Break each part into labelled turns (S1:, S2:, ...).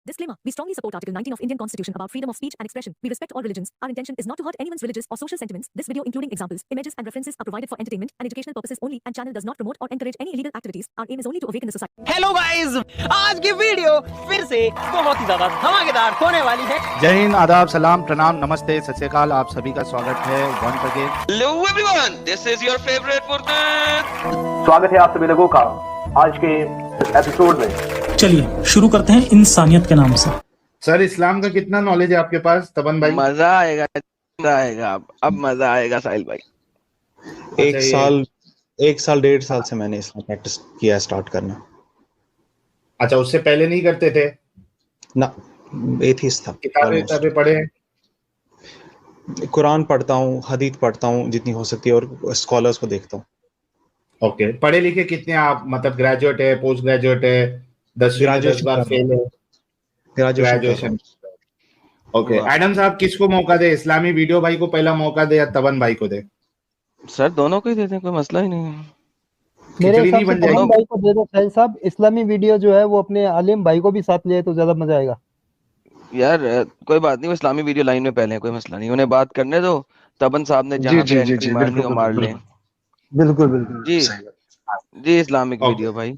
S1: Disclaimer: We strongly support Article 19 of Indian Constitution about freedom of speech and expression. We respect all religions. Our intention is not to hurt anyone's religious or social sentiments. This video, including examples, images, and references, are provided for entertainment and educational purposes only, and channel does not promote or encourage any illegal activities. Our aim is only to awaken the society.
S2: Hello guys, आज की video फिर से बहुत ही ज्यादा धमाकेदार होने वाली है।
S3: जय हिंद, आदाब, सलाम, प्रणाम, नमस्ते, सत श्री अकाल। आप सभी का स्वागत है once again.
S4: Hello everyone, this is your favorite Murtad.
S5: स्वागत है आप सभी लोगों का आज के एपिसोड में।
S6: चलिए शुरू करते हैं इंसानियत के नाम से।
S3: सर, इस्लाम का कितना नॉलेज है आपके पास, तबन भाई?
S4: मजा आएगा अब मजा आएगा साहिल भाई।
S7: एक साल 1.5 साल से मैंने इस्लाम प्रैक्टिस किया स्टार्ट करना।
S3: अच्छा, उससे पहले नहीं करते थे?
S7: ना, एथीस्ट था।
S3: किताबें पढ़े हैं?
S7: कुरान पढ़ता हूँ, हदीस पढ़ता हूँ जितनी हो सकती है, और स्कॉलर्स को देखता हूँ।
S3: ओके, पढ़े लिखे कितने आप? मतलब ग्रेजुएट है, पोस्ट ग्रेजुएट है, 10 बार फेल है? ग्रेजुएशन। ओके, एडम साहब किसको मौका दे, इस्लामी वीडियो भाई को पहला मौका दे या तबन भाई को दे?
S4: सर दोनों को ही देते हैं, कोई मसला ही नहीं है।
S8: मेरे हिसाब से तबन भाई को दे दो साहिल साहब। इस्लामी वीडियो जो है वो अपने आलिम भाई को भी साथ ले तो ज्यादा मजा आएगा।
S4: यार कोई बात नहीं, वो इस्लामी वीडियो लाइन में पहले, कोई मसला नहीं, उन्हें बात करने दो। तबन साहब ने जहां पे एंट्री मारनी हो मार ले।
S7: बिल्कुल
S4: जी इस्लामिक वीडियो भाई।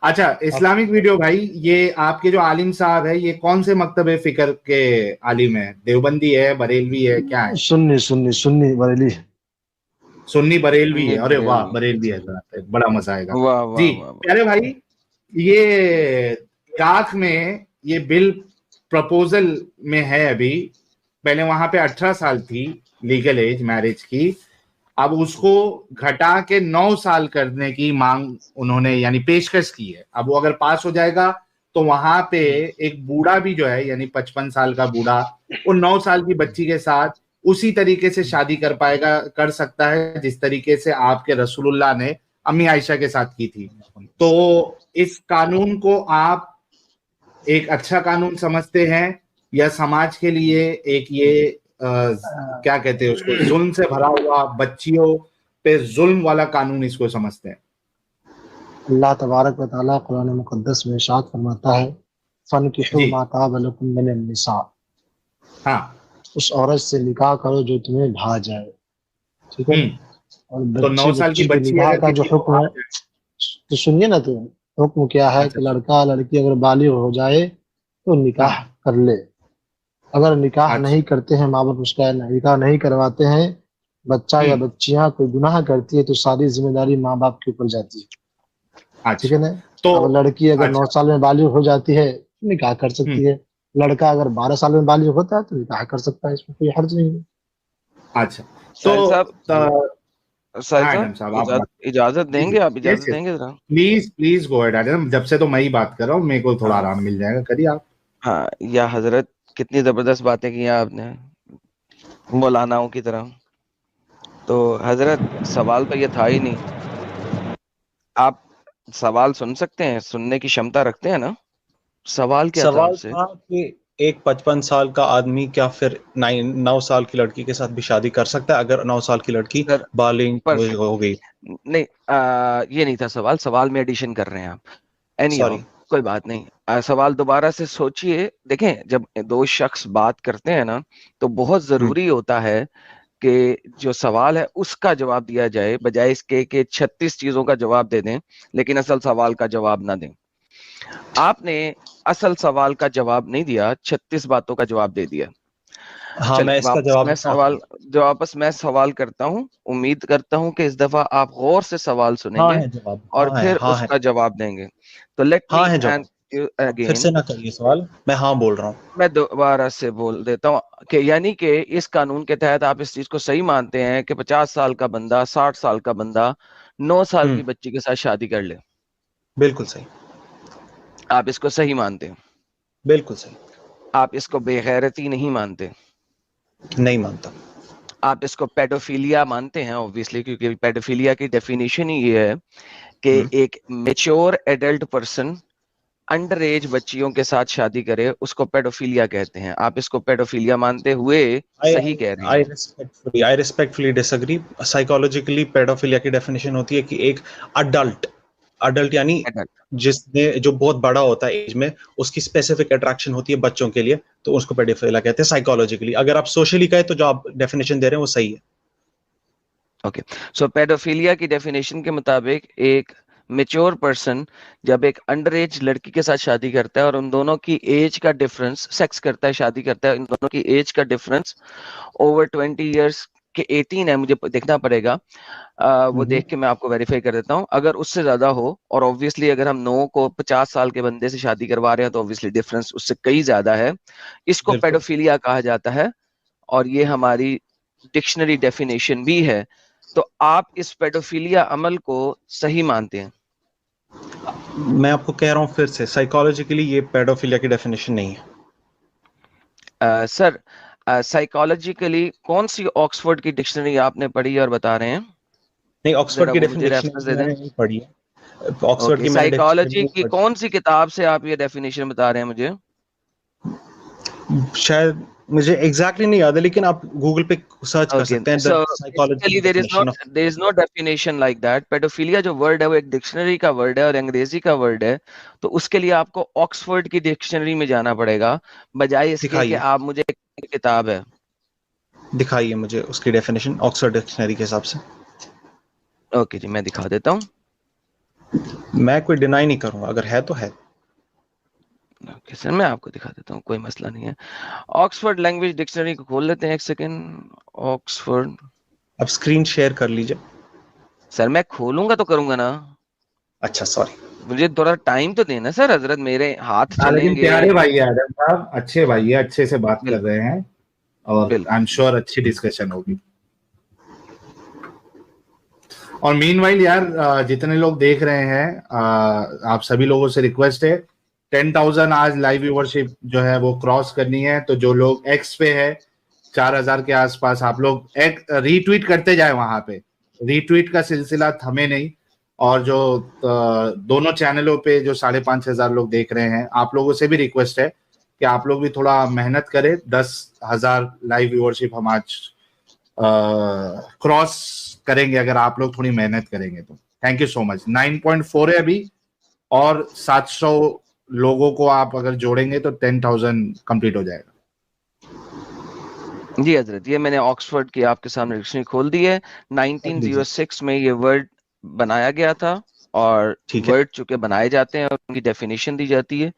S3: अच्छा, इस्लामिक वीडियो भाई, ये आपके जो आलिम साहब है, ये कौन से मकतब फिक्र के आलिम है? देवबंदी है, बरेलवी है, क्या है?
S7: सुन्नी बरेली।
S3: सुन्नी बरेलवी है। अरे वाह, बरेलवी है, बड़ा मजा आएगा।
S4: वाह
S3: जी प्यारे भाई, ये काख में ये बिल प्रपोजल में है अभी। पहले वहां पे 18 साल थी लीगल एज मैरिज की, अब उसको घटा के 9 साल करने की मांग उन्होंने यानी पेशकश की है। अब वो अगर पास हो जाएगा तो वहां पे एक बूढ़ा भी जो है यानी 55 साल का बूढ़ा वो 9 साल की बच्ची के साथ उसी तरीके से शादी कर सकता है जिस तरीके से आपके रसूलुल्लाह ने अम्मी आयशा के साथ की थी। तो इस कानून को आप एक अच्छा कानून समझते हैं या समाज के लिए एक ये क्या कहते हैं उसको, जुल्म से भरा हुआ बच्चियों पे जुल्म वाला कानून इसको समझते हैं?
S9: अल्लाह तबारक व तआला कुरान मुक़द्दस में इरशाद फरमाता है, फनकिहू मा ताब लकुम मिनन निसा।
S3: हाँ,
S9: उस औरत से निकाह करो जो तुम्हें भा जाए। ठीक है। और
S3: तो 9 साल की बच्ची
S9: का जो हुक्म है, तो सुनिए ना, तो हुक्म क्या है कि लड़का लड़की अगर बालिग हो जाए तो निकाह कर ले। अगर निकाह नहीं करते हैं, माँ बाप उसका निकाह नहीं करवाते हैं, बच्चा या बच्चियां कोई गुनाह करती है तो सारी जिम्मेदारी माँ बाप के ऊपर जाती है। ठीक है ना। तो अब लड़की अगर 9 साल में बालिग हो जाती है निकाह कर सकती है, लड़का अगर 12 साल में बालिग होता है तो निकाह कर सकता है, इसमें कोई हर्ज नहीं है।
S3: अच्छा, तो
S4: साहब इजाजत देंगे? आप इजाजत देंगे जरा?
S3: Please go ahead. जब से तो मैं ही बात कर रहा हूँ, मेरे को थोड़ा आराम मिल जाएगा, करिए आप।
S4: हाँ, या हजरत, कितनी जबरदस्त बातें की आपने मौलानाओं की तरह। तो हजरत सवाल तो ये था ही नहीं। आप सवाल सुन सकते हैं, सुनने की क्षमता रखते हैं ना? सवाल क्या
S7: सवाल था कि एक 55 साल का आदमी क्या फिर 9 साल की लड़की के साथ भी शादी कर सकता है अगर 9 साल की लड़की बालिग हो गई?
S4: नहीं, ये नहीं था सवाल। सवाल में एडिशन कर रहे हैं आप। कोई बात नहीं, सवाल दोबारा से सोचिए। देखें, जब दो शख्स बात करते हैं ना, तो बहुत जरूरी होता है कि जो सवाल है उसका जवाब दिया जाए, बजाय इसके कि 36 चीजों का जवाब दे दें लेकिन असल सवाल का जवाब ना दें। आपने असल सवाल का जवाब नहीं दिया, 36 बातों का जवाब दे दिया।
S7: हाँ, मैं इसका
S4: वापस मैं सवाल करता हूँ। उम्मीद करता हूँ कि इस दफा आप गौर से सवाल सुनेंगे और फिर उसका जवाब देंगे। तो
S7: फिर से ना करिए सवाल, मैं हाँ बोल रहा हूँ।
S4: मैं दोबारा से बोल देता हूँ कि यानी कि इस कानून के तहत आप इस चीज को सही मानते हैं कि 50 साल का बंदा, 60 साल का बंदा 9 साल की बच्ची के साथ शादी कर ले?
S7: बिल्कुल सही।
S4: आप इसको सही मानते हैं?
S7: बिल्कुल सही।
S4: आप इसको बेगैरती नहीं मानते?
S7: नहीं मानता।
S4: आप इसको पेडोफिलिया मानते हैं? ऑब्वियसली, क्योंकि पेडोफिलिया की डेफिनेशन ही ये है कि एक mature adult person under as बच्चियों के साथ शादी करे, उसको पेडोफिलिया कहते हैं। आप इसको पेडोफिलिया मानते हुए सही कह रहे हैं।
S7: I respectfully disagree. Psychologically paedophilia की डेफिनेशन होती है कि एक अडल्ट अडल्ट यानी जिसने जो बहुत बड़ा होता है एज में, उसकी स्पेसिफिक अट्रैक्शन होती है बच्चों के लिए, तो उसको पेडोफिलिया कहते हैं साइकोलॉजिकली। अगर आप सोशली कहें तो जो आप डेफिनेशन दे रहे हैं वो सही है।
S4: ओके, सो पेडोफिलिया की डेफिनेशन के मुताबिक एक मेच्योर पर्सन जब एक अंडर एज लड़की के साथ शादी करता है और उन दोनों की एज का डिफरेंस, सेक्स करता है, शादी करता है, इन दोनों की एज का डिफरेंस ओवर 20 इयर्स के 18 है, मुझे देखना पड़ेगा, वो देख के मैं आपको वेरीफाई कर देता हूँ। अगर उससे ज्यादा हो, और ऑब्वियसली अगर हम 9 को 50 साल के बंदे से शादी करवा रहे हैं तो ऑब्वियसली डिफरेंस उससे कई ज्यादा है, इसको पेडोफिलिया कहा जाता है और ये हमारी डिक्शनरी डेफिनेशन भी है। तो आप इस पेडोफिलिया अमल को सही मानते हैं?
S7: मैं आपको कह रहा हूँ फिर से, साइकोलॉजिकली ये पेडोफिलिया की डेफिनेशन नहीं है।
S4: सर साइकोलॉजिकली कौन सी ऑक्सफोर्ड की डिक्शनरी आपने पढ़ी और बता रहे हैं?
S7: नहीं, ऑक्सफोर्ड की डेफिनेशन मैंने नहीं पढ़ी है। ऑक्सफोर्ड की
S4: साइकोलॉजी की कौन सी किताब से आप ये डेफिनेशन बता रहे हैं मुझे?
S7: शायद मुझे एग्जैक्टली नहीं याद है, लेकिन आप गूगल पे सर्च कर सकते हैं।
S4: Psychology there is no definition like that. Paedophilia जो वर्ड है वो एक डिक्शनरी का वर्ड है और अंग्रेजी का वर्ड है, तो उसके लिए आपको ऑक्सफोर्ड की डिक्शनरी में जाना पड़ेगा, बजाय इसके कि आप मुझे एक किताब है
S7: दिखाइए मुझे उसकी डेफिनेशन ऑक्सफोर्ड डिक्शनरी के हिसाब से।
S4: ओके जी, मैं दिखा देता हूँ।
S7: मैं कोई डिनाई नहीं करूंगा, अगर है तो है।
S4: ओके सर, मैं आपको दिखा देता हूँ, कोई मसला नहीं है। ऑक्सफोर्ड लैंग्वेज डिक्शनरी को खोल लेते हैं, एक सेकेंड। ऑक्सफोर्ड,
S7: अब स्क्रीन शेयर कर लीजिए।
S4: सर मैं खोलूंगा तो करूंगा ना।
S7: अच्छा सॉरी,
S4: मुझे थोड़ा टाइम तो देना सर, हजरत मेरे हाथ चलेंगे।
S3: प्यारे भाई है आदम साहब, अच्छे भाई है, अच्छे से बात कर रहे हैं और आई एम श्योर अच्छी डिस्कशन होगी। और मीनवाइल यार जितने लोग देख रहे हैं, आप सभी लोगों से रिक्वेस्ट है, 10,000 आज लाइव व्यूअरशिप जो है वो क्रॉस करनी है। तो जो लोग एक्स पे है 4,000 के आसपास, आप लोग एक रीट्वीट करते जाए, वहां पे रीट्वीट का सिलसिला थमे नहीं। और जो दोनों चैनलों पे जो 5,500 लोग देख रहे हैं, आप लोगों से भी रिक्वेस्ट है कि आप लोग भी थोड़ा मेहनत करें। 10,000 लाइव व्यूअरशिप हम आज क्रॉस करेंगे अगर आप लोग थोड़ी मेहनत करेंगे तो। Thank you so much. 9.4 है अभी, और 700 लोगों को आप अगर जोड़ेंगे तो 10,000 कंप्लीट हो जाएगा।
S4: जी हजरत, ये मैंने ऑक्सफोर्ड की आपके सामने डिक्शनरी खोल दी है। 1906 में ये वर्ड बनाया गया था और वर्ड चूंकि बनाए जाते हैं और उनकी डेफिनेशन दी जाती है।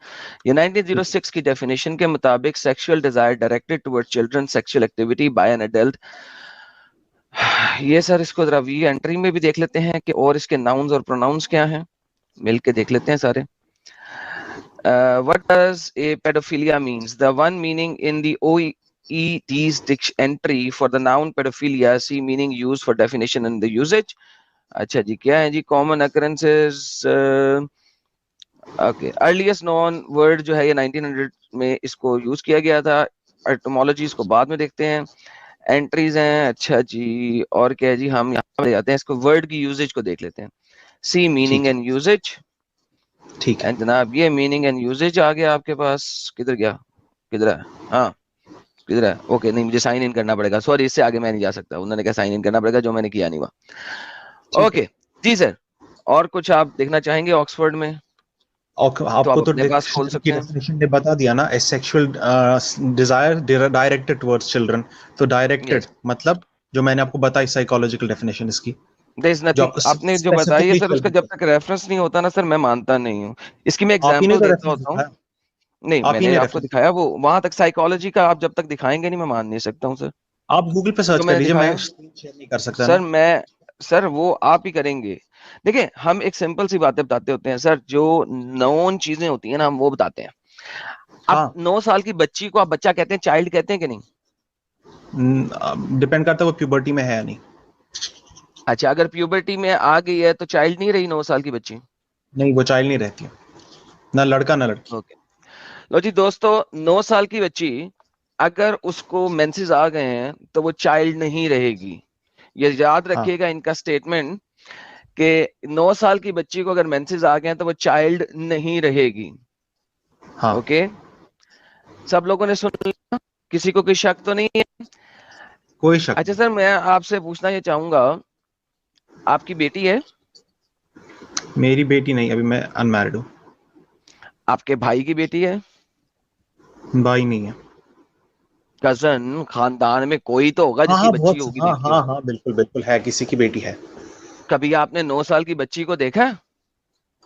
S4: ये 1906 की डेफिनेशन के मुताबिक sexual desire directed toward children, sexual activity by an adult. ये सर इसको जरा वी एंट्री में भी देख लेते हैं कि और इसके नाउन्स और प्रोनाउंस क्या हैं, मिलके देख लेते हैं सारे। What does a pedophilia means? The one meaning in the OED's entry for the noun pedophilia, see meaning used for definition and the usage. अच्छा जी, क्या है जी? Common occurrences. Okay, earliest known word जो है ये 1900 में इसको यूज किया गया था। एटमोलॉजी इसको बाद में देखते हैं। एंट्रीज हैं, अच्छा जी, और क्या है जी? हम यहाँ पे जाते हैं, इसको वर्ड की यूजेज को देख लेते हैं। सी मीनिंग एंड यूजेज, ठीक है जनाब। ये मीनिंग एंड यूजेज आ गया आपके पास। किधर गया? किधर है? हाँ किधर है? ओके, नहीं मुझे साइन इन करना पड़ेगा, सॉरी, इससे आगे मैं नहीं जा सकता। उन्होंने कहा साइन इन करना पड़ेगा, जो मैंने किया नहीं हुआ। ओके जी सर, और कुछ आप देखना चाहेंगे ऑक्सफोर्ड में?
S7: आपको तो डेफिनेशन ने बता दिया ना, ए sexual desire directed towards children. तो डायरेक्टेड मतलब जो मैंने आपको बताई साइकोलॉजिकल डेफिनेशन इसकी,
S4: आपने जो बताई है सर, उसका जब तक रेफरेंस नहीं होता ना सर, मैं मानता नहीं हूँ। इसकी मैं एग्जांपल देता होता हूँ। नहीं, मैंने आपको दिखाया, वो वहां तक साइकोलॉजी का आप जब तक दिखाएंगे नहीं, मैं मान नहीं सकता हूँ सर।
S7: आप गूगल पे सर्च कर लीजिए, मैं शेयर नहीं कर सकता
S4: सर वो आप ही करेंगे। देखिए, हम एक सिंपल सी बातें बताते होते हैं सर, जो नोन चीजें होती हैं ना, हम वो बताते हैं। अब 9 साल की बच्ची को आप बच्चा कहते हैं, चाइल्ड कहते हैं कि नहीं?
S7: डिपेंड करता है वो प्यूबर्टी में है या नहीं।
S4: अच्छा, अगर प्यूबर्टी में आ गई है तो चाइल्ड नहीं रही 9 साल की बच्ची?
S7: नहीं, वो चाइल्ड नहीं रहती, ना लड़का ना लड़की।
S4: ओके, लो जी दोस्तों, 9 साल की बच्ची अगर उसको मेंसेस आ गए हैं तो वो चाइल्ड नहीं रहेगी। ये याद रखिएगा इनका स्टेटमेंट, कि 9 साल की बच्ची को अगर मेंसेस आ गए हैं तो वो चाइल्ड नहीं रहेगी।
S7: हाँ।
S4: ओके, सब लोगों ने सुन लिया? किसी को कोई शक तो नहीं है?
S7: कोई शक।
S4: अच्छा सर, मैं आपसे पूछना ये चाहूंगा, आपकी बेटी है?
S7: मेरी बेटी नहीं, अभी मैं अनमैरिड हूँ।
S4: आपके भाई की बेटी है?
S7: भाई नहीं है।
S4: कजन, खानदान में कोई तो होगा
S7: हाँ
S4: जिसकी
S7: हाँ
S4: बच्ची
S7: बहुत,
S4: होगी,
S7: हाँ
S4: देखी
S7: हाँ
S4: होगी।
S7: हाँ बिल्कुल बिल्कुल है, किसी की बेटी है।
S4: कभी आपने 9 साल की बच्ची को देखा है?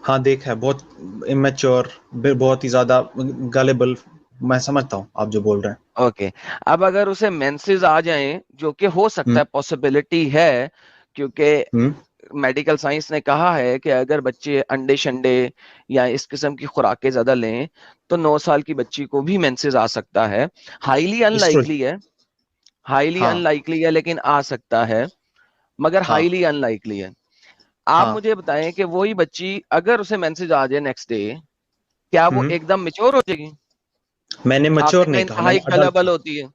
S7: हाँ देखा है, बहुत इमेच्योर, बहुत ही ज्यादा गलेबल। मैं समझता हूँ आप जो बोल रहे हैं।
S4: ओके। अब अगर उसे मेंसेस आ जाएं, जो कि हो सकता
S7: हम्म
S4: है, पॉसिबिलिटी है, क्योंकि
S7: हम्म
S4: मेडिकल साइंस ने कहा है कि अगर बच्चे अंडे शंडे या इस किस्म की खुराकें ज्यादा लें तो 9 साल की बच्ची को भी मेंसेस आ सकता है। Highly
S7: oestrogen.
S4: अनलाइकली है, हाईली
S7: हाँ
S4: अनलाइकली है, लेकिन आ सकता है, मगर
S7: हाँ
S4: हाईली अनलाइकली है। आप
S7: हाँ।
S4: मुझे बताएं कि वही बच्ची अगर उसे मेंसेस आ जाए नेक्स्ट डे, क्या वो
S7: हम्म
S4: एकदम मैच्योर हो जाएगी?
S7: मैंने
S4: आपने
S7: मैच्योर
S4: कहा
S7: नहीं कहा, मैंने
S4: इंतहाई
S7: अडल्ट
S4: गलबल
S7: कहा।
S4: होती है।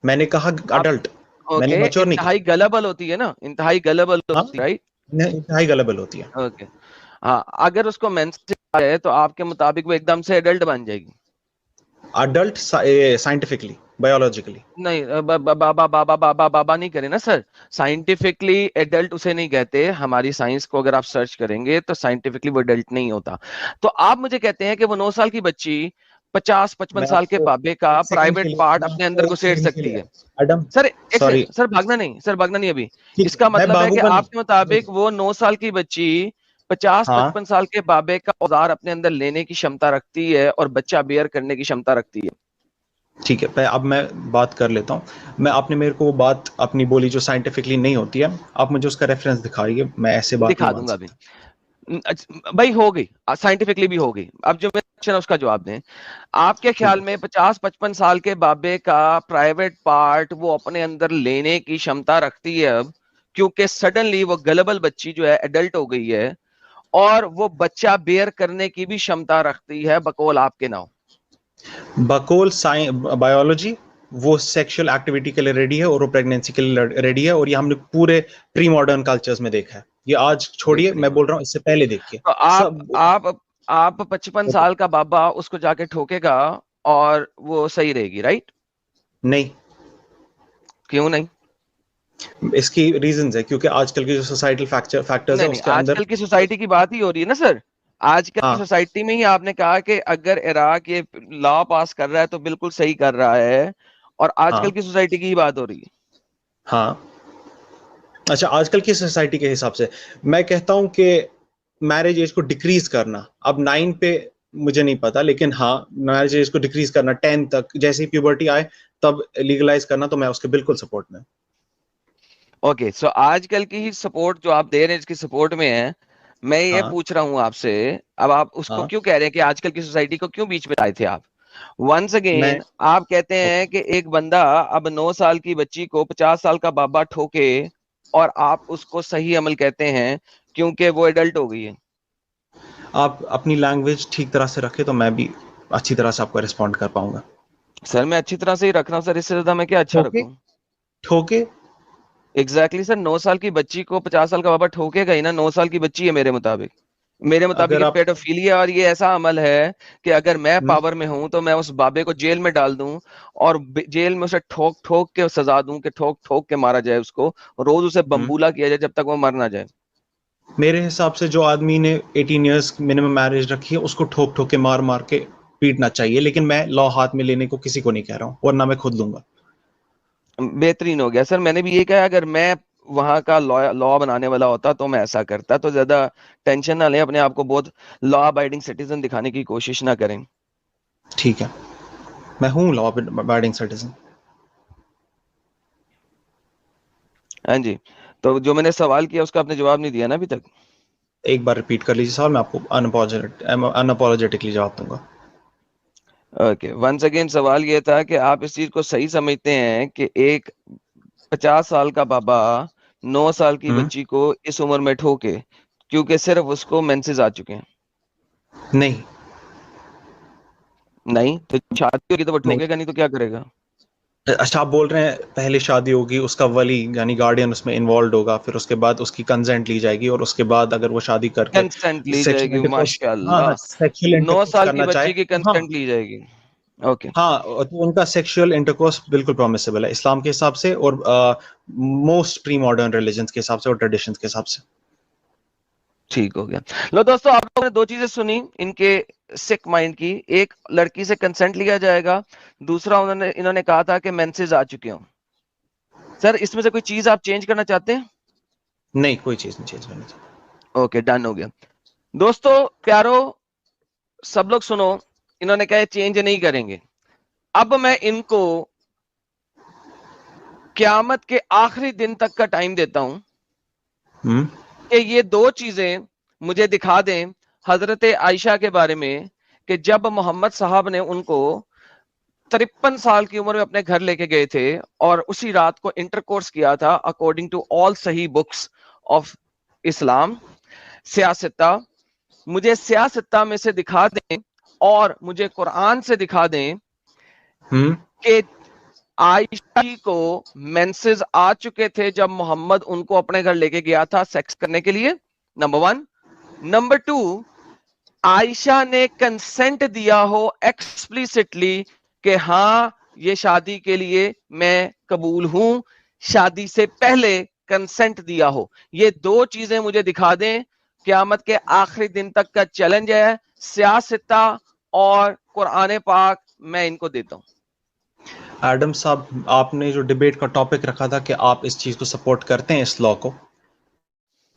S7: मैंने कहा
S4: आप
S7: अडल्ट। मैंने
S4: ओके,
S7: मैच्योर नहीं
S4: इंतहाई
S7: कहा।
S4: गलबल होती है ना, इंतहाई गलबल
S7: हाँ,
S4: होती है, राइट?
S7: इंतहाई गलबल होती है।
S4: ओके। हाँ, अगर उसको मेंसेस आ जाए तो आपके मुताबिक वो एकदम से एडल्ट बन जाएगी?
S7: Adult scientifically, biologically.
S4: नहीं, बाबा बाबा बाबा बाबा नहीं करे ना सर। साइंटिफिकली एडल्ट उसे नहीं कहते, हमारी साइंस को अगर आप सर्च करेंगे तो साइंटिफिकली वो एडल्ट नहीं होता। तो आप मुझे कहते हैं कि वो 9 साल की बच्ची 50-55
S7: मैं
S4: साल के
S7: आपको
S4: बाबे का
S7: एक सेकंड के
S4: प्राइवेट
S7: लिए,
S4: पार्ट
S7: मैं
S4: अपने
S7: आपको
S4: अंदर
S7: एक
S4: घुसेड़
S7: सेकंड के
S4: सकती
S7: लिए,
S4: है?
S7: एडम,
S4: सर एक
S7: सॉरी,
S4: सेकंड, सर भागना नहीं, सर भागना नहीं अभी।
S7: ठीक है,
S4: इसका
S7: मैं
S4: मतलब है कि
S7: भागूंगा नहीं।
S4: आपके मुताबिक वो 9 साल की बच्ची
S7: हाँ
S4: 50-55 साल के बाबे का औजार अपने अंदर लेने की क्षमता रखती है और बच्चा बेयर करने की क्षमता रखती है?
S7: ठीक है, अब मैं बात कर लेता हूँ। मैं, आपने मेरे को वो बात अपनी बोली जो साइंटिफिकली नहीं होती है, आप मुझे उसका रेफरेंस दिखाइए, मैं ऐसे बात नहीं
S4: दिखा
S7: मान
S4: दूंगा अभी।
S7: सकता।
S4: भाई हो गई, साइंटिफिकली भी हो गई। अब जो मेरा क्वेश्चन है उसका जवाब दें। आपके
S7: ठीक
S4: ख्याल
S7: है।
S4: में 50-55 साल के बाबे का प्राइवेट पार्ट वो अपने अंदर लेने की क्षमता रखती है अब, क्योंकि सडनली वो गलबल बच्ची जो है एडल्ट हो गई है और वो बच्चा बेयर करने की भी क्षमता रखती है, बकौल आपके नाम?
S7: बकोल बायोलॉजी वो सेक्सुअल एक्टिविटी के लिए रेडी है और वो प्रेगनेंसी के लिए रेडी है, और ये हमने पूरे प्री मॉडर्न कल्चर्स में देखा है। ये आज छोड़िए, मैं बोल रहा हूँ इससे पहले देखिए
S4: तो
S7: सब।
S4: आप 55 साल का बाबा उसको जाके ठोकेगा और वो सही रहेगी, राइट?
S7: नहीं,
S4: क्यों नहीं?
S7: इसकी रीजंस है, क्योंकि आजकल की जो सोसाइटल फैक्टर्स है
S4: नहीं नहीं,
S7: उसके अंदर।
S4: आजकल की सोसाइटी की बात ही हो रही है ना सर। आजकल की
S7: हाँ
S4: सोसाइटी में ही आपने कहा कि अगर इराक ये लॉ पास कर रहा है तो बिल्कुल सही कर रहा है, और आजकल
S7: हाँ
S4: की सोसाइटी की ही बात हो रही है।
S7: हाँ। अच्छा, आजकल की सोसाइटी के हिसाब से मैं कहता हूं कि मैरिज एज को डिक्रीज करना, अब 9 पे मुझे नहीं पता, लेकिन हाँ मैरिज एज को डिक्रीज करना 10 तक, जैसे ही प्यूबर्टी आए तब लीगलाइज करना, तो मैं उसके बिल्कुल सपोर्ट में।
S4: ओके, सो आजकल की ही सपोर्ट जो आप दे रहे हैं इसकी सपोर्ट में है। मैं ये
S7: हाँ
S4: पूछ रहा हूं आपसे, अब आप उसको
S7: हाँ।
S4: क्यों कह रहे हैं कि आजकल की सोसाइटी को क्यों बीच में लाए थे आप? वंस
S7: मैं
S4: अगेन आप कहते हैं कि एक बंदा अब 9 साल की बच्ची को 50 साल का बाबा ठोके और आप उसको सही अमल कहते हैं क्योंकि वो एडल्ट हो गई है।
S7: आप अपनी लैंग्वेज ठीक तरह से रखे तो मैं भी अच्छी तरह से आपको रिस्पॉन्ड कर पाऊंगा।
S4: सर मैं अच्छी तरह से ही रख रहा हूँ सर, इससे ज्यादा मैं क्या अच्छा
S7: ठोके,
S4: रखूं?
S7: ठोके।
S4: एग्जैक्टली सर, 9 साल की बच्ची को 50 साल का बाबा ठोकेगा ही ना। 9 साल की बच्ची है मेरे मुताबिक। मेरे मुताबिक
S7: अगर
S4: ये
S7: आप
S4: पेडोफिलिया और ये ऐसा अमल है कि अगर मैं
S7: हम्म,
S4: पावर में हूं तो मैं उस बाबे को जेल में डाल दूं और जेल में उसे ठोक ठोक के सजा दूं कि ठोक ठोक के मारा जाए उसको, रोज उसे
S7: हम्म।
S4: बम्बूला किया जाए जब तक वो मर ना जाए।
S7: मेरे हिसाब से जो आदमी ने 18 इयर्स मिनिमम मैरिज रखी है उसको ठोक ठोक के मार मार के पीटना चाहिए, लेकिन मैं लॉ हाथ में लेने को किसी को नहीं कह रहा हूँ, वरना मैं खुद लूंगा।
S4: बेहतरीन हो गया सर, मैंने भी ये कहा अगर मैं वहां का लॉ बनाने वाला होता तो मैं ऐसा करता। तो ज्यादा टेंशन ना लें, अपने आप को बहुत लॉ अबाइडिंग सिटीजन दिखाने की कोशिश ना करें।
S7: ठीक है, मैं हूँ लॉ अबाइडिंग सिटीजन।
S4: हाँ जी। तो जो मैंने सवाल किया उसका आपने जवाब नहीं दिया ना अभी तक।
S7: एक बार रिपीट कर लीजिए सवाल, मैं आपको अनअपोलोजेटिकली जवाब दूंगा।
S4: ओके, वंस अगेन सवाल ये था कि आप इस चीज को सही समझते हैं कि एक 50 साल का बाबा 9 साल की
S7: हम्म।
S4: बच्ची को इस उम्र में ठोके क्योंकि सिर्फ उसको मेंसेस आ चुके हैं?
S7: नहीं
S4: नहीं तो शादी होगी तो वो
S7: नहीं।
S4: ठोकेगा नहीं तो क्या करेगा?
S7: अच्छा, आप बोल रहे हैं पहले शादी होगी, उसका वली यानी गार्डियन उसमें इन्वॉल्व होगा, फिर उसके बाद उसकी कंसेंट ली जाएगी, और उसके बाद अगर वो शादी करके
S4: कंसेंट ली
S7: सेक्सुअल
S4: जाएगी,
S7: इंटरकोर्स, हाँ हाँ,
S4: माशाल्लाह।
S7: सेक्सुअल
S4: 9
S7: इंटरकोर्स
S4: साल की
S7: करना चाहे,
S4: बच्ची की
S7: हाँ
S4: कंसेंट ली जाएगी? ओके।
S7: हाँ, तो उनका सेक्सुअल इंटरकोर्स बिल्कुल परमिसिबल है इस्लाम के हिसाब से, और मोस्ट प्री मॉडर्न रिलीजन्स के हिसाब से और ट्रेडिशंस के हिसाब से।
S4: ठीक हो गया। लो दोस्तों, आप लोगों ने दो चीजें सुनी इनके सिक माइंड की। एक, लड़की से कंसेंट लिया जाएगा। दूसरा, इन्होंने कहा था कि मेंसेस आ चुके हों। सर, इसमें से कोई चीज आप चेंज करना चाहते हैं?
S7: नहीं, कोई चीज नहीं चेंज करनी चाहिए।
S4: ओके, डन हो गया। दोस्तों प्यारो, सब लोग सुनो, इन्होंने कहा चेंज नहीं करेंगे। अब मैं इनको क़यामत के आखिरी दिन तक का टाइम देता हूं कि ये दो चीजें मुझे दिखा दें हजरत आयशा के बारे में, कि जब मोहम्मद साहब ने उनको 53 साल की उम्र में अपने घर लेके गए थे और उसी रात को इंटरकोर्स किया था अकॉर्डिंग टू ऑल सही बुक्स ऑफ इस्लाम, सियासत्ता। मुझे सियासत्ता में से दिखा दें और मुझे कुरान से दिखा दें कि आयशा को मेंसेस आ चुके थे जब मोहम्मद उनको अपने घर लेके गया था सेक्स करने के लिए, नंबर 1। नंबर 2, आयशा ने कंसेंट दिया हो एक्सप्लिसिटली कि हाँ ये शादी के लिए मैं कबूल हूं, शादी से पहले कंसेंट दिया हो। ये दो चीजें मुझे दिखा दें। क़यामत के आखिरी दिन तक का चैलेंज है, सियासत्ता और कुरान पाक, मैं इनको देता हूं।
S7: एडम साहब, आपने जो डिबेट का टॉपिक रखा था कि आप इस चीज को सपोर्ट करते हैं, इस लॉ को,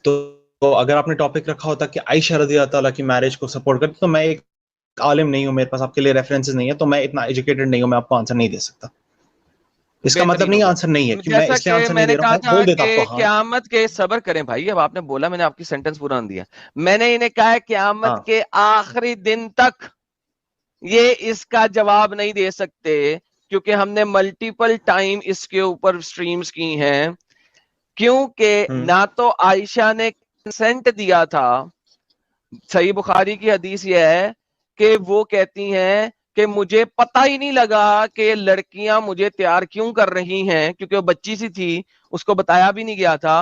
S7: तो अगर आपने टॉपिक रखा होता कि आयशा रज़ी अल्लाह ताला की मैरिज को सपोर्ट करते, तो मैं एक आलिम नहीं हूं, मेरे पास आपके लिए रेफरेंसेस नहीं है, तो मैं इतना एजुकेटेड नहीं हूं, मैं आपको आंसर नहीं दे सकता। इसका मतलब नहीं आंसर नहीं है कि मैं इसलिए आंसर नहीं दे रहा हूं, बोल देता आपको। हाँ,
S4: क़यामत के, सब्र करें भाई, अब आपने बोला, मैंने आपकी सेंटेंस पूरा नहीं दिया। मैंने इन्हें कहा है क़यामत के आखिरी दिन तक ये इसका जवाब नहीं दे सकते, क्योंकि हमने मल्टीपल टाइम इसके ऊपर स्ट्रीम्स की हैं, क्योंकि ना तो आयशा ने कंसेंट दिया था। सही बुखारी की हदीस यह है कि वो कहती हैं कि मुझे पता ही नहीं लगा कि लड़कियां मुझे तैयार क्यों कर रही हैं, क्योंकि वो बच्ची सी थी, उसको बताया भी नहीं गया था।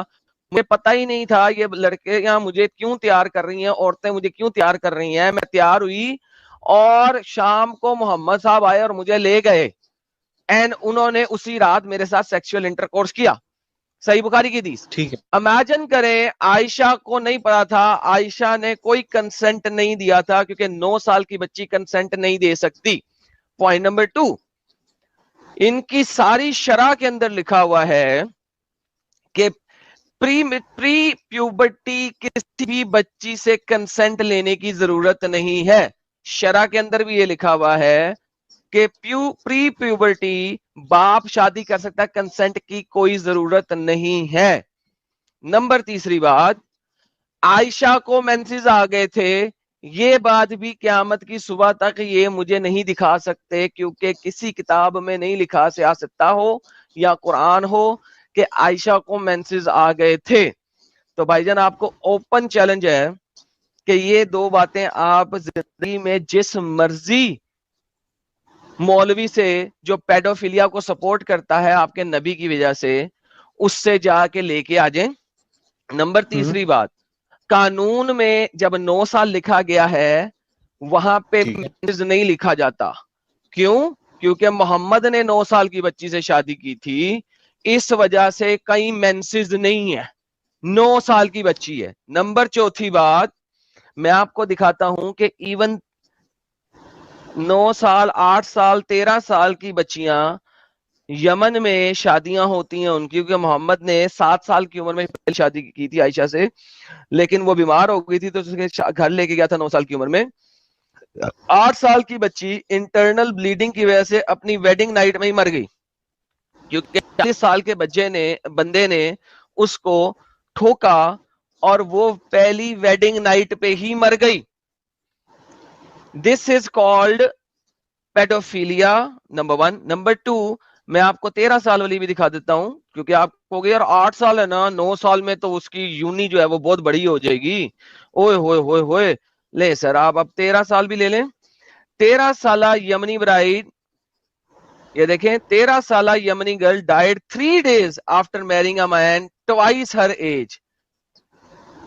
S4: मुझे पता ही नहीं था ये लड़कियां मुझे क्यों तैयार कर रही हैं, औरतें मुझे क्यों तैयार कर रही हैं। मैं तैयार हुई और शाम को मोहम्मद साहब आए और मुझे ले गए, एंड उन्होंने उसी रात मेरे साथ सेक्सुअल इंटरकोर्स किया। सही बुखारी की हदीस।
S7: ठीक है।
S4: इमेजिन करें, आयशा को नहीं पता था, आयशा ने कोई कंसेंट नहीं दिया था, क्योंकि 9 साल की बच्ची कंसेंट नहीं दे सकती। पॉइंट नंबर 2, इनकी सारी शरह के अंदर लिखा हुआ है कि प्री प्यूबर्टी किसी भी बच्ची से कंसेंट लेने की जरूरत नहीं है। शरह के अंदर भी ये लिखा हुआ है कि प्री प्यूबर्टी बाप शादी कर सकता है, कंसेंट की कोई जरूरत नहीं है। नंबर 3 बात, आयशा को मेंसेस आ गए थे, ये बात भी क़यामत की सुबह तक ये मुझे नहीं दिखा सकते, क्योंकि किसी किताब में नहीं लिखा, सियासत्ता हो या कुरान हो, कि आयशा को मेंसेस आ गए थे। तो भाईजान, आपको ओपन चैलेंज है कि ये दो बातें आप जिंदगी में जिस मर्जी मौलवी से जो पेडोफिलिया को सपोर्ट करता है आपके नबी की वजह से, उससे जाके लेके आ जाएं। नंबर 3 बात, कानून में जब 9 साल लिखा गया है, वहां पे नहीं लिखा जाता। क्यों? क्योंकि मोहम्मद ने 9 साल की बच्ची से शादी की थी, इस वजह से कई मेंसेस नहीं है, 9 साल की बच्ची है। नंबर 4 बात, मैं आपको दिखाता हूं कि इवन 9 साल, 8 साल, 13 साल की बच्चियां यमन में शादियां होती हैं उनकी, क्योंकि मोहम्मद ने 7 साल की उम्र में पहले शादी की थी आयशा से, लेकिन वो बीमार हो गई थी तो उसके घर लेके गया था 9 साल की उम्र में। 8 साल की बच्ची इंटरनल ब्लीडिंग की वजह से अपनी वेडिंग नाइट में ही मर गई, क्योंकि 40 साल के बंदे ने उसको ठोका और वो पहली वेडिंग नाइट पे ही मर गई। This is called paedophilia, number 1। Number 2, मैं आपको 13 साल वाली भी दिखा देता हूं, क्योंकि आप कहोगे यार 8 साल है ना, 9 साल में तो उसकी यूनी जो है वो बहुत बड़ी हो जाएगी। ओए होए होए होए, ले सर आप अब 13 साल भी ले लें। 13 साल यमनी ब्राइड, ये देखें, 13 साल Yemeni girl died 3 days after marrying a man twice her age.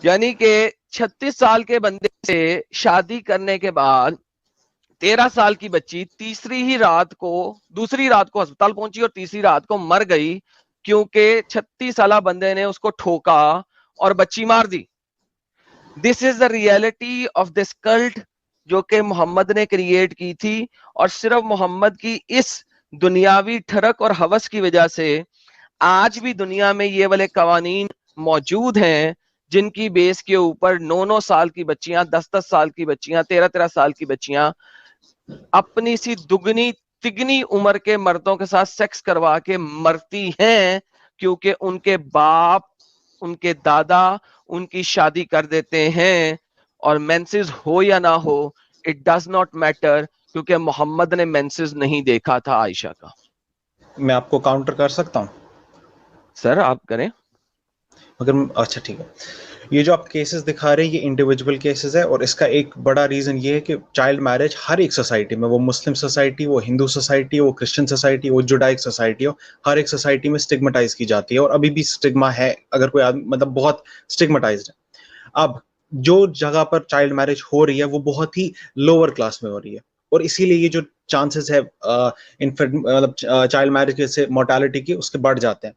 S4: यानी कि 36 साल के बंदे से शादी करने के बाद 13 साल की बच्ची दूसरी रात को अस्पताल पहुंची और तीसरी रात को मर गई, क्योंकि 36 साल बंदे ने उसको ठोका और बच्ची मार दी। This is the reality of this cult जो कि मोहम्मद ने क्रिएट की थी, और सिर्फ मोहम्मद की इस दुनियावी ठरक और हवस की वजह से आज भी दुनिया में ये वाले कवानीन मौजूद हैं जिनकी बेस के ऊपर 9-9 साल की बच्चियां, 10-10 साल की बच्चियां, 13-13 साल की बच्चियां अपनी सी दुगनी तिगनी उम्र के मर्दों के साथ सेक्स करवा के मरती हैं, क्योंकि उनके बाप, उनके दादा उनकी शादी कर देते हैं। और मेंसेस हो या ना हो, इट डज नॉट मैटर, क्योंकि मोहम्मद ने मेंसेस नहीं देखा था आयशा का।
S7: मैं आपको काउंटर कर सकता हूं
S4: सर, आप करें।
S7: मगर अच्छा ठीक है, ये जो आप केसेस दिखा रहे हैं ये इंडिविजुअल केसेस है, और इसका एक बड़ा रीजन ये है कि चाइल्ड मैरिज हर एक सोसाइटी में, वो मुस्लिम सोसाइटी, वो हिंदू सोसाइटी, वो क्रिश्चियन सोसाइटी, वो जुडाइक सोसाइटी हो, हर एक सोसाइटी में स्टिग्मेटाइज की जाती है, और अभी भी स्टिग्मा है। अगर कोई आदमी मतलब बहुत स्टिग्मेटाइज्ड है। अब जो जगह पर चाइल्ड मैरिज हो रही है वो बहुत ही लोअर क्लास में हो रही है, और इसीलिए ये जो चांसेस है मतलब चाइल्ड मैरिज से मोर्टेलिटी की, उसके बढ़ जाते हैं।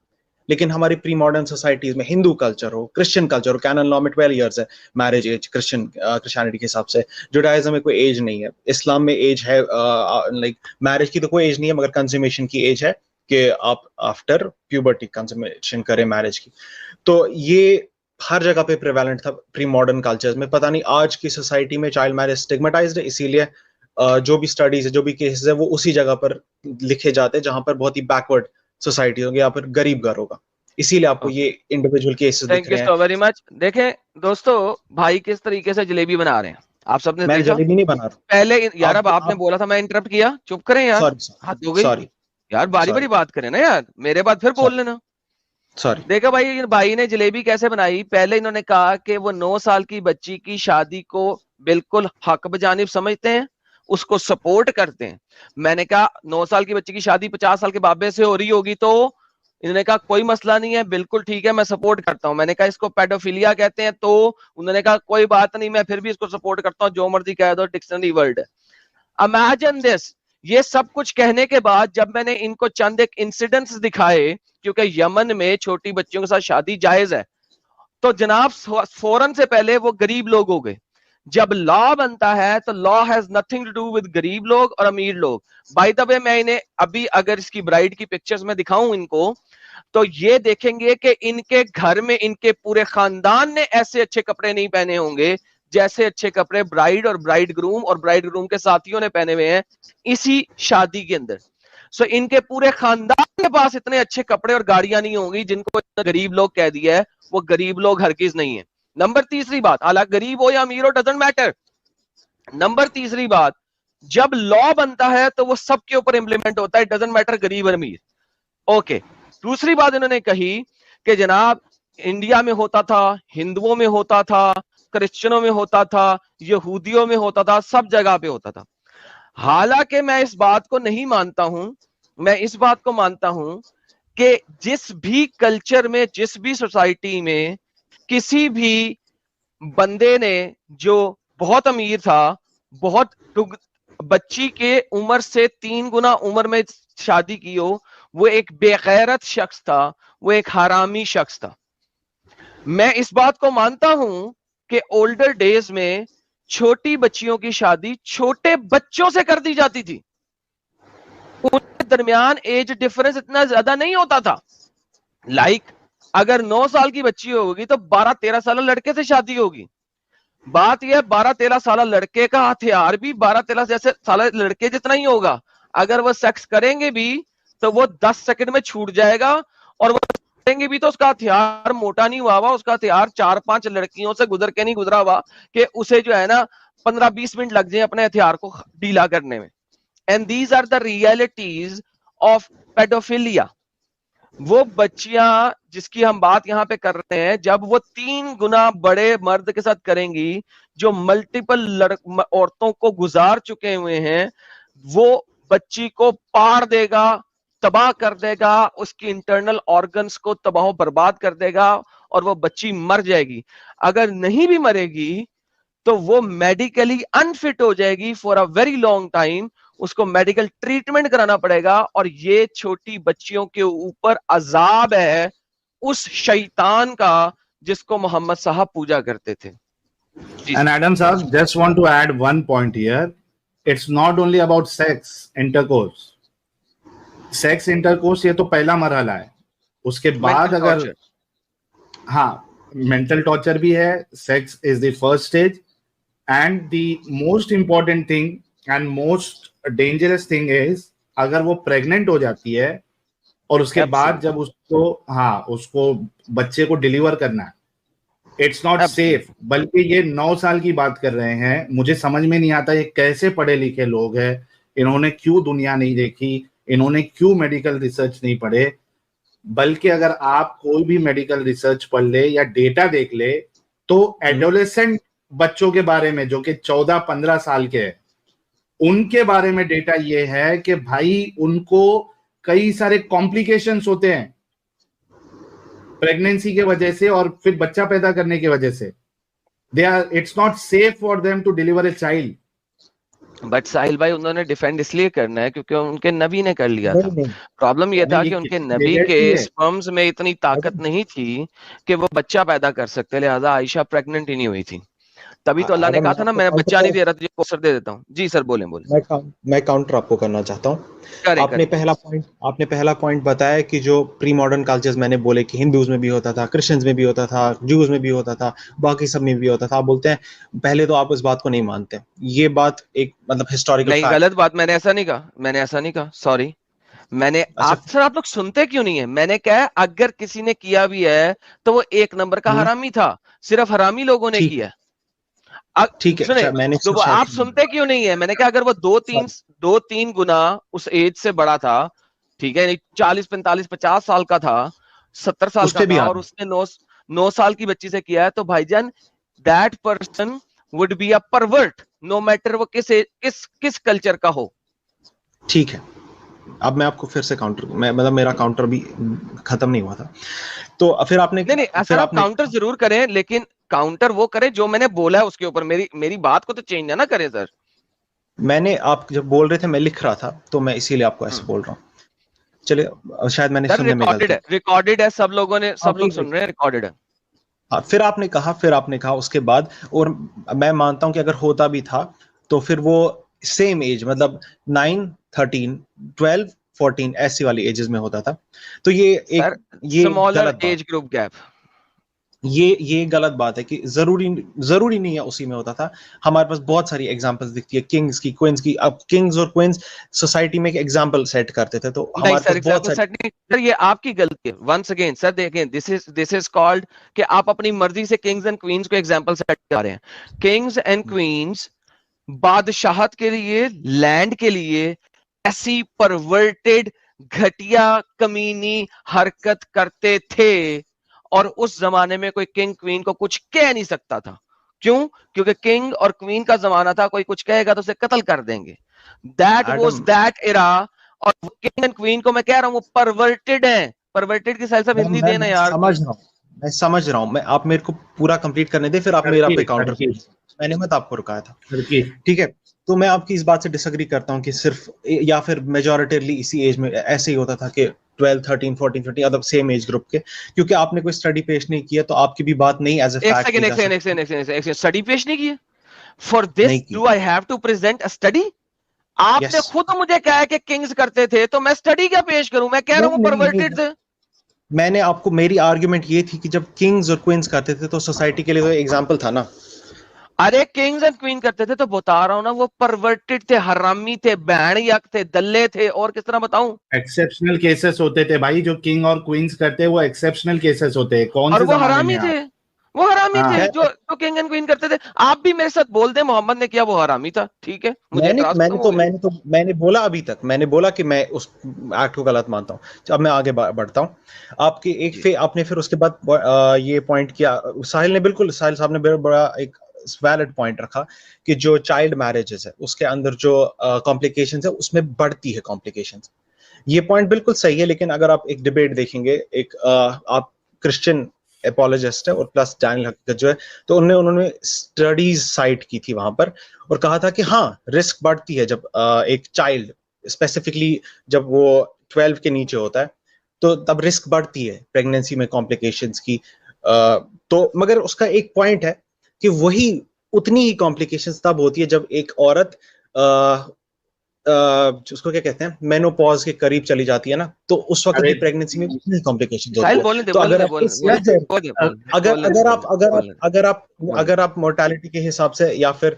S7: लेकिन हमारी प्री मॉडर्न सोसाइटीज में हिंदू कल्चर हो, क्रिश्चियन कल्चर हो, कैनन लॉ में 12 इयर्स है मैरिज एज क्रिश्चियनिटी के हिसाब से। जुडाइज्म में कोई एज नहीं है, इस्लाम में एज है, लाइक मैरिज की तो कोई एज नहीं है, मगर कंज्यूमेशन की एज है कि आप आफ्टर प्यूबर्टी कंज्यूमेशन करें मैरिज की। तो ये हर जगह पे प्रिवेलेंट था प्री मॉडर्न कल्चर्स में। पता नहीं आज की सोसाइटी में चाइल्ड मैरिज स्टिग्मेटाइज्ड है, इसीलिए जो भी स्टडीज है, जो भी केसेस है, वो उसी जगह पर लिखे जाते हैं जहां पर बहुत ही बैकवर्ड सोसाइटी होगी या फिर गरीब घर होगा। इसीलिए आपको ये इंडिविजुअल केसेस दिख
S4: थैंक यू
S7: रहे हैं।
S4: So very much. देखें दोस्तों, भाई किस तरीके से जलेबी बना रहे हैं, आप सबने
S7: मैं
S4: देखा।
S7: जलेबी नहीं बना रहा
S4: पहले यार, अब आपने बोला था, मैं इंटरप्ट किया, चुप करें यार,
S7: सॉरी
S4: हद हो गई
S7: सॉरी
S4: यार, बारी बारी बात करें ना यार, मेरे बाद फिर बोल लेना।
S7: सॉरी।
S4: देखा भाई, भाई ने जलेबी कैसे बनाई। पहले इन्होंने कहा कि वो 9 साल की बच्ची की शादी को बिल्कुल हक बजानिब समझते हैं, उसको सपोर्ट करते हैं। मैंने कहा 9 साल की बच्ची की शादी 50 साल के बाबे से हो रही होगी, तो इन्होंने कहा कोई मसला नहीं है, बिल्कुल ठीक है, मैं सपोर्ट करता हूं। मैंने कहा इसको पेडोफिलिया कहते हैं, तो उन्होंने कहा कोई बात नहीं, मैं फिर भी इसको सपोर्ट करता हूं, जो मर्जी कह दो, डिक्शनरी वर्ल्ड है। इमेजिन दिस, ये सब कुछ कहने के बाद जब मैंने इनको चंद एक इंसिडेंट्स दिखाए, क्योंकि यमन में छोटी बच्चियों के साथ शादी जायज है, तो जनाब फौरन से पहले वो गरीब लोग हो गए। जब लॉ बनता है तो law has nothing to do with गरीब लोग और अमीर लोग। बाय द वे, मैं इन्हें अभी अगर इसकी ब्राइड की पिक्चर्स में दिखाऊं इनको, तो ये देखेंगे कि इनके घर में इनके पूरे खानदान ने ऐसे अच्छे कपड़े नहीं पहने होंगे जैसे अच्छे कपड़े ब्राइड और ब्राइड ग्रूम के साथियों ने पहने हुए हैं इसी शादी के अंदर। सो इनके पूरे खानदान के पास इतने अच्छे कपड़े और गाड़ियां नहीं होंगी जिनको गरीब लोग कह दिया है, वो गरीब लोग हरगिज नहीं है। नंबर तीसरी बात, हालांकि गरीब हो या अमीर हो, डजंट मैटर। नंबर तीसरी बात, जब लॉ बनता है तो वो सबके ऊपर इंप्लीमेंट होता है, डजंट मैटर गरीब और अमीर। ओके, दूसरी बात इन्होंने कही कि जनाब इंडिया में होता था, हिंदुओं में होता था, क्रिश्चियनों में होता था, यहूदियों में होता था, सब जगह पे होता था। हालांकि मैं इस बात को नहीं मानता हूं, मैं इस बात को मानता हूं कि जिस भी कल्चर में, जिस भी सोसाइटी में किसी भी बंदे ने जो बहुत अमीर था, बहुत बच्ची के उम्र से 3 गुना उम्र में शादी की हो, वो एक बेगैरत शख्स था, वो एक हरामी शख्स था। मैं इस बात को मानता हूं कि ओल्डर डेज में छोटी बच्चियों की शादी छोटे बच्चों से कर दी जाती थी, उनके दरमियान एज डिफरेंस इतना ज्यादा नहीं होता था। लाइक अगर 9 साल की बच्ची होगी तो 12-13 साल लड़के से शादी होगी। बात यह 12-13 साल लड़के का हथियार भी 12-13 जैसे साल लड़के जितना ही होगा। अगर वो सेक्स करेंगे भी तो वो 10 सेकंड में छूट जाएगा, और वो करेंगे भी तो उसका हथियार मोटा नहीं हुआ हुआ, उसका हथियार 4-5 लड़कियों से गुजर के नहीं गुजरा हुआ कि उसे जो है ना 15-20 मिनट लग जाए अपने हथियार को ढीला करने में। And these are the realities of paedophilia. वो बच्चियां जिसकी हम बात यहां पे कर रहे हैं, जब वो 3 गुना बड़े मर्द के साथ करेंगी जो मल्टीपल औरतों को गुजार चुके हुए हैं, वो बच्ची को पार देगा, तबाह कर देगा, उसकी इंटरनल ऑर्गन्स को तबाह बर्बाद कर देगा, और वो बच्ची मर जाएगी। अगर नहीं भी मरेगी तो वो मेडिकली अनफिट हो जाएगी for a very long time, उसको मेडिकल ट्रीटमेंट कराना पड़ेगा। और ये छोटी बच्चियों के ऊपर अजाब है उस शैतान का जिसको मोहम्मद साहब पूजा करते थे।
S3: And Adam sir, just want to add one point here. It's not only about sex intercourse. Sex intercourse ये तो पहला मरहला है. उसके बाद अगर हाँ mental torture भी है. Sex is the first stage, and the most important thing and most dangerous thing is अगर वो प्रेग्नेंट हो जाती है और उसके बाद जब उसको बच्चे को डिलीवर करना है, इट्स नॉट सेफ. बल्कि ये 9 साल की बात कर रहे हैं. मुझे समझ में नहीं आता ये कैसे पढ़े लिखे लोग हैं. इन्होंने क्यों दुनिया नहीं देखी, इन्होंने क्यों मेडिकल रिसर्च नहीं पढ़े. बल्कि अगर आप कोई भी मेडिकल रिसर्च पढ़ ले या डेटा देख ले तो एडोलेसेंट बच्चों के बारे में जो कि 14-15 साल के हैं, उनके बारे में डेटा ये है कि भाई उनको कई सारे कॉम्प्लिकेशंस होते हैं प्रेगनेंसी के वजह से और फिर बच्चा पैदा करने की वजह से. It's not safe for them to deliver a child.
S4: But Sahil भाई उन्होंने डिफेंड इसलिए करना है क्योंकि उनके नबी ने कर लिया था. प्रॉब्लम ये था कि उनके नबी के स्पर्म्स में इतनी ताकत नहीं थी कि वो बच्चा पैदा कर सकते, लिहाजा आयशा प्रेग्नेंट ही नहीं हुई थी. तभी तो अल्लाह ने कहा था ना मैं बच्चा नहीं दे रहा तुझे कोसर दे देता हूँ. जी सर बोले.
S7: मैं काउंटर आपको करना चाहता हूँ. आपने पहला पॉइंट बताया कि जो प्री मॉडर्न कल्चर्स मैंने बोले कि हिंदूज में भी होता था, क्रिश्चियंस में भी होता था, जूज में भी होता था, बाकी सब में भी होता था. आप बोलते हैं पहले तो आप उस बात को नहीं मानते. ये बात एक मतलब हिस्टोरिकल
S4: नहीं, गलत बात. मैंने ऐसा नहीं कहा. सॉरी. मैंने अक्सर आप लोग सुनते क्यों नहीं है. मैंने कहा अगर किसी ने किया भी है तो वो 1 नंबर का हरामी था. सिर्फ हरामी लोगों ने किया.
S7: ठीक है. मैंने
S4: तो आप सुनते क्यों नहीं है. मैंने कहा अगर वो 2-3 गुना उस एज से बड़ा था, ठीक है, 40-45-50 साल का था, 70 साल का था और उसने 9 साल की बच्ची से किया है, तो भाईजान that person would be a pervert no matter वो किस कल्चर का हो.
S7: ठीक है. अब मैं आपको फिर से मतलब मेरा काउंटर भी खत्म नहीं हुआ था. तो फिर आपने
S4: आप काउंटर जरूर करें, लेकिन काउंटर वो करें जो मैंने बोला है उसके ऊपर. मेरी बात को तो चेंज ना करें सर.
S7: मैंने आप जब बोल रहे थे मैं लिख रहा था तो मैं इसीलिए आपको ऐसे बोल रहा हूँ. चलिए शायद मैंने सुनने में
S4: रिकॉर्डेड है. सब लोग सुन रहे हैं. रिकॉर्डेड है.
S7: हाँ. फिर आपने कहा उसके बाद, और मैं मानता हूं कि अगर होता भी था तो फिर वो सेम एज मतलब 9, 13, 12, 14 ऐसी वाली एजेस में होता था. तो ये
S4: स्मॉलर एज ग्रुप गैप,
S7: ये गलत बात है कि जरूरी नहीं है उसी में होता था. हमारे पास बहुत सारी एग्जांपल्स दिखती है किंग्स की, क्वींस की. अब किंग्स और क्वींस सोसाइटी में एक एग्जांपल सेट करते थे. तो हमारे पास बहुत सारी.
S4: सर ये आपकी गलती है. वंस अगेन सर देखें, दिस इज कॉल्ड कि आप अपनी मर्जी से किंग्स एंड क्वींस को एग्जांपल सेट कर रहे हैं. किंग्स एंड क्वींस बादशाहत के लिए, लैंड के लिए ऐसी परवर्टेड घटिया कमीनी हरकत करते थे और उस जमाने में कोई किंग क्वीन को कुछ कह नहीं सकता था. क्यों? क्योंकि किंग और क्वीन का जमाना था. कोई कुछ कहेगा तो उसे कत्ल कर देंगे. That was that era. और किंग एंड क्वीन को मैं कह रहा हूं वो परवर्टेड है. परवर्टेड की सेल्फ हिंदी देना यार.
S7: मैं समझ रहा हूं. आप मेरे को पूरा कंप्लीट करने दे, फिर आप मेरा पे काउंटर. मैंने मत आपको रुकाया था. ठीक है. तो मैं आपकी इस बात से डिसएग्री करता हूं कि सिर्फ या फिर मेजॉरिटिवली इसी एज में ऐसे ही होता था कि 12, 13, 14, 15 मतलब सेम एज ग्रुप के. क्योंकि आपने कोई स्टडी पेश नहीं किया तो आपकी भी बात नहीं एज ए फैक्ट.
S4: एक स्टडी पेश नहीं किया. For this do I have to present a study. आपने खुद मुझे कहा कि किंग्स करते थे तो मैं स्टडी क्या पेश करूं. मैं कह रहा हूं परवर्टेड थे.
S7: मैंने आपको, मेरी आर्गुमेंट ये थी कि जब किंग्स और क्वींस करते थे तो सोसाइटी के लिए तो एग्जांपल था ना.
S4: अरे किंग्स एंड क्वीन करते थे तो बता रहा हूं ना, वो परवर्टेड थे, हरामी थे, बहणियक थे, दल्ले थे. और किस तरह बताऊं.
S3: एक्सेप्शनल केसेस होते थे भाई. जो किंग और क्वींस करते वो एक्सेप्शनल केसेस होते हैं. कौन से
S4: वो हरामी थे. वो हरामी थे जो किंग एंड क्वीन करते थे. आप भी मेरे साथ बोल दे मोहम्मद ने किया वो हरामी था. ठीक है.
S7: मैंने बोला अभी तक मैंने बोला कि मैं उस एक्ट को गलत मानता हूँ. अब मैं आगे बढ़ता हूँ. आपने फिर उसके बाद ये पॉइंट किया. साहिल साहब ने बड़ा एक वैलिड पॉइंट रखा कि जो चाइल्ड मैरिजेस है उसके अंदर जो कॉम्प्लिकेशंस है उसमें बढ़ती है कॉम्प्लिकेशंस. ये पॉइंट बिल्कुल सही है. लेकिन अगर आप एक डिबेट देखेंगे, आप क्रिश्चियन एपोलॉजिस्ट है और प्लस डैनियल हकीकत जो है, तो उन्होंने स्टडीज साइट की थी वहां पर और कहा था कि हाँ रिस्क बढ़ती है जब एक चाइल्ड स्पेसिफिकली जब वो 12 के नीचे होता है तो तब रिस्क बढ़ती है प्रेगनेंसी में कॉम्प्लिकेशंस की. तो मगर उसका एक पॉइंट है कि वही उतनी ही कॉम्प्लिकेशंस तब होती है जब एक औरत उसको क्या कहते हैं, मेनोपॉज के करीब चली जाती है ना, तो उस वक्त की प्रेगनेंसी में उतनी कॉम्प्लिकेशंस होती है। तो अगर आप मोर्टेलिटी के हिसाब से या फिर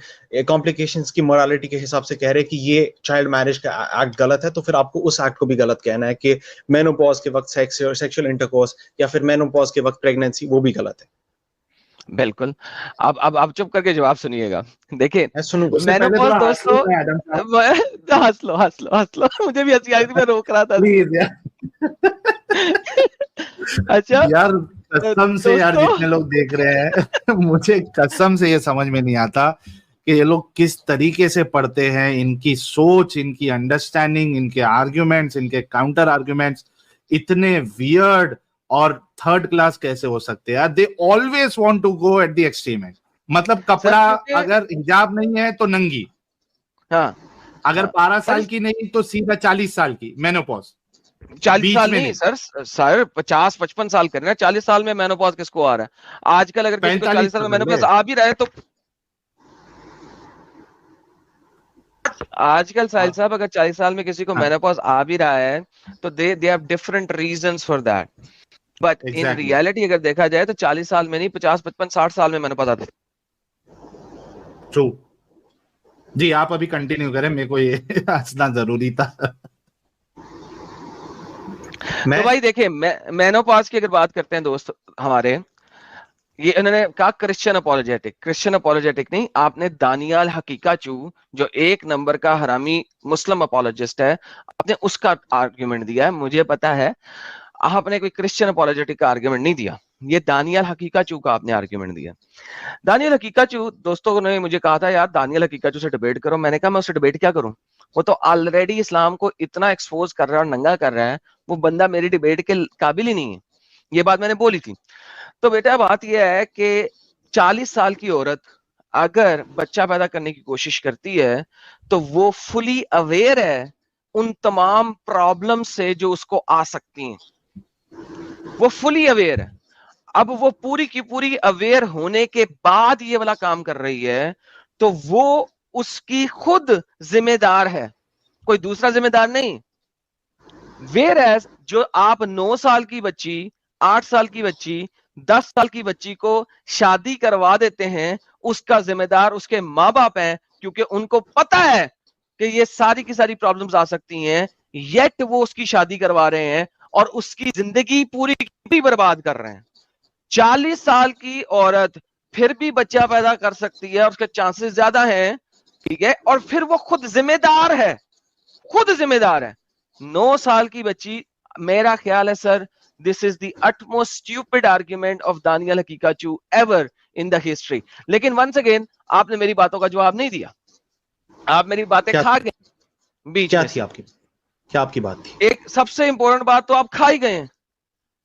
S7: कॉम्प्लिकेशंस की मोरालिटी के हिसाब से कह रहे हैं कि ये चाइल्ड मैरिज का एक्ट गलत है, तो फिर आपको उस एक्ट को भी गलत कहना है कि मेनोपॉज के वक्त सेक्सुअल इंटरकोर्स या फिर मेनोपॉज के वक्त प्रेगनेंसी, वो भी गलत है।
S4: बिल्कुल। अब आप चुप करके जवाब सुनिएगा। देखिए मेनोपॉज दोस्तों, हंस लो मुझे भी हंसी आ रही थी, मैं रोक रहा था। अच्छा
S3: यार कसम से यार, जितने लोग देख रहे हैं मुझे कसम से ये समझ में नहीं आता कि ये लोग किस तरीके से पढ़ते हैं, इनकी सोच, इनकी अंडरस्टैंडिंग, इनके आर्ग्यूमेंट्स, इनके काउंटर आर्ग्यूमेंट्स इतने वियर्ड और थर्ड क्लास कैसे हो सकते हैं यार। They always want to go at the extreme end. मतलब कपड़ा अगर हिजाब नहीं है तो नंगी,
S4: हाँ,
S3: अगर 12 साल की नहीं तो सीधा 40 साल की मेनोपॉज।
S4: 40 साल नहीं सर 50-55 साल करना है। 40 साल में मेनोपॉज किसको आ रहा है आजकल? अगर किसी को 40 साल में मेनोपॉज आ भी रहा है तो आजकल साहिल साहब, अगर 40 साल में किसी को मेनोपॉज आ भी रहा है तो they have different reasons for that, but in reality अगर देखा जाए तो 40 साल में नहीं, 50, 55, 60 साल में मेनोपॉज आता है।
S3: ट्रू जी, आप अभी कंटिन्यू करें, मेरे को ये हंसना जरूरी था।
S4: तो भाई देखिए, मेनोपॉज की अगर बात करते हैं दोस्त हमारे, ये उन्होंने कहा क्रिश्चियन अपोलोजेटिक नहीं, आपने दानियाल हकीकाचू जो 1 नंबर का हरामी मुस्लिम अपोलोजिस्ट है, आपने उसका आर्ग्यूमेंट दिया है। मुझे पता है आपने कोई क्रिश्चियन अपोलोजेटिक का आर्ग्यूमेंट नहीं दिया, ये दानियाल हकीकाचू का आपने आर्ग्यूमेंट दिया। दानियाल हकीकाचू दोस्तों ने मुझे कहा था यार दानियाल हकीकाचू से डिबेट करो। मैंने कहा मैं उससे डिबेट क्या करूं, वो तो ऑलरेडी इस्लाम को इतना एक्सपोज कर रहा है और नंगा कर रहा है, वो बंदा मेरी डिबेट के काबिल ही नहीं है। ये बात मैंने बोली थी। तो बेटा बात यह है कि 40 साल की औरत अगर बच्चा पैदा करने की कोशिश करती है तो वो फुली अवेयर है उन तमाम प्रॉब्लम से जो उसको आ सकती हैं, वो फुली अवेयर है। अब वो पूरी की पूरी अवेयर होने के बाद ये वाला काम कर रही है तो वो उसकी खुद जिम्मेदार है, कोई दूसरा जिम्मेदार नहीं। वेयरएज जो आप 9 साल की बच्ची, 8 साल की बच्ची, 10 साल की बच्ची को शादी करवा देते हैं, उसका जिम्मेदार उसके माँ बाप हैं, क्योंकि उनको पता है कि ये सारी की सारी प्रॉब्लम्स आ सकती हैं, येट वो उसकी शादी करवा रहे हैं और उसकी जिंदगी पूरी बर्बाद कर रहे हैं। 40 साल की औरत फिर भी बच्चा पैदा कर सकती है और उसके चांसेस ज्यादा हैं, ठीक है, और फिर वो खुद जिम्मेदार है। 9 साल की बच्ची, मेरा ख्याल है sir, this is the utmost stupid argument of Daniel Hakikachu ever in the history। लेकिन वंस अगेन आपने मेरी बातों का जवाब नहीं दिया, आप मेरी बातें खा गए बीच में।
S7: क्या आपकी बात थी?
S4: एक सबसे इंपॉर्टेंट बात तो आप खा ही गए।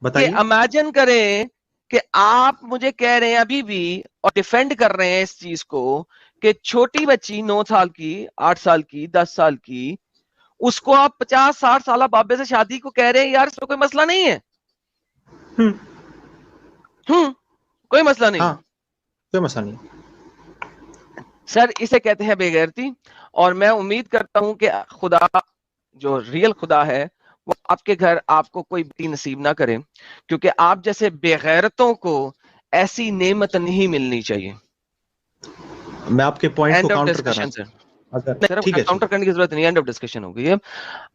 S4: बताइए। इमेजिन करें कि आप मुझे कह रहे हैं अभी भी और डिफेंड कर रहे हैं इस चीज को कि छोटी बच्ची 9 साल की, 8 साल की, 10 साल की, उसको आप 50-60 साल बाबे से शादी को कह रहे हैं यार इसमें कोई मसला नहीं है। कोई मसला नहीं।
S7: हाँ, कोई मसला नहीं
S4: सर, इसे कहते हैं बेगैरती। और मैं उम्मीद करता हूं कि खुदा जो रियल खुदा है वो आपके घर आपको कोई बेटी नसीब ना करे, क्योंकि आप जैसे बेगैरतों को ऐसी नेमत नहीं मिलनी चाहिए।
S7: मैं आपके पॉइंट को काउंटर कर रहा हूं।
S4: ठीक है, काउंटर करने की जरूरत नहीं, एंड ऑफ डिस्कशन हो गई है।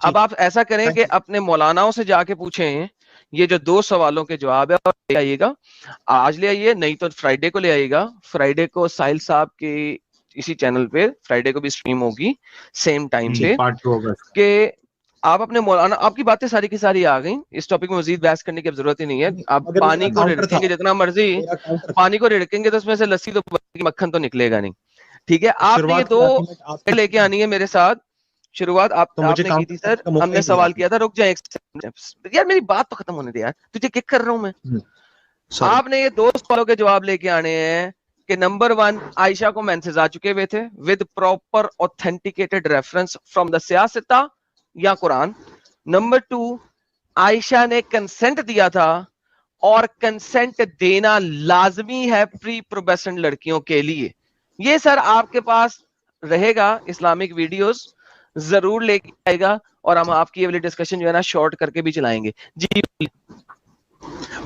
S4: अब आप ऐसा करें कि अपने मौलानाओं से जाके पूछें, ये जो 2 सवालों के जवाब है और ले आइएगा, आज ले आइए, नहीं तो फ्राइडे को ले आइएगा। फ्राइडे को साहिल साहब के इसी चैनल पे फ्राइडे को भी स्ट्रीम होगी सेम टाइम पे, कि आप अपने मौलाना, आपकी बातें सारी की सारी आ गई, इस टॉपिक में मजीद बहस करने की जरूरत ही नहीं है। आप पानी को रिड़केंगे जितना मर्जी, पानी को रिड़केंगे तो उसमें से लस्सी तो मक्खन तो निकलेगा नहीं, ठीक है। आपने ये 2 लेके आनी है मेरे साथ। शुरुआत आपने की थी सर, हमने सवाल किया था, रुक जाए यार मेरी बात तो खत्म होने दे यार, तुझे किक कर रहा हूं मैं। आपने ये 2 सवालों के जवाब लेके आने हैं कि नंबर 1, आयशा को मेंसेस आ चुके हुए थे with proper authenticated reference from the सियासता या कुरान। नंबर 2, आयशा ने कंसेंट दिया था और कंसेंट देना लाजमी है प्री प्रोबेशन लड़कियों के लिए। ये सर आपके पास रहेगा, इस्लामिक वीडियोस जरूर लेके आएगा और हम आपकी ये वाली डिस्कशन जो है ना शॉर्ट करके भी चलाएंगे जी।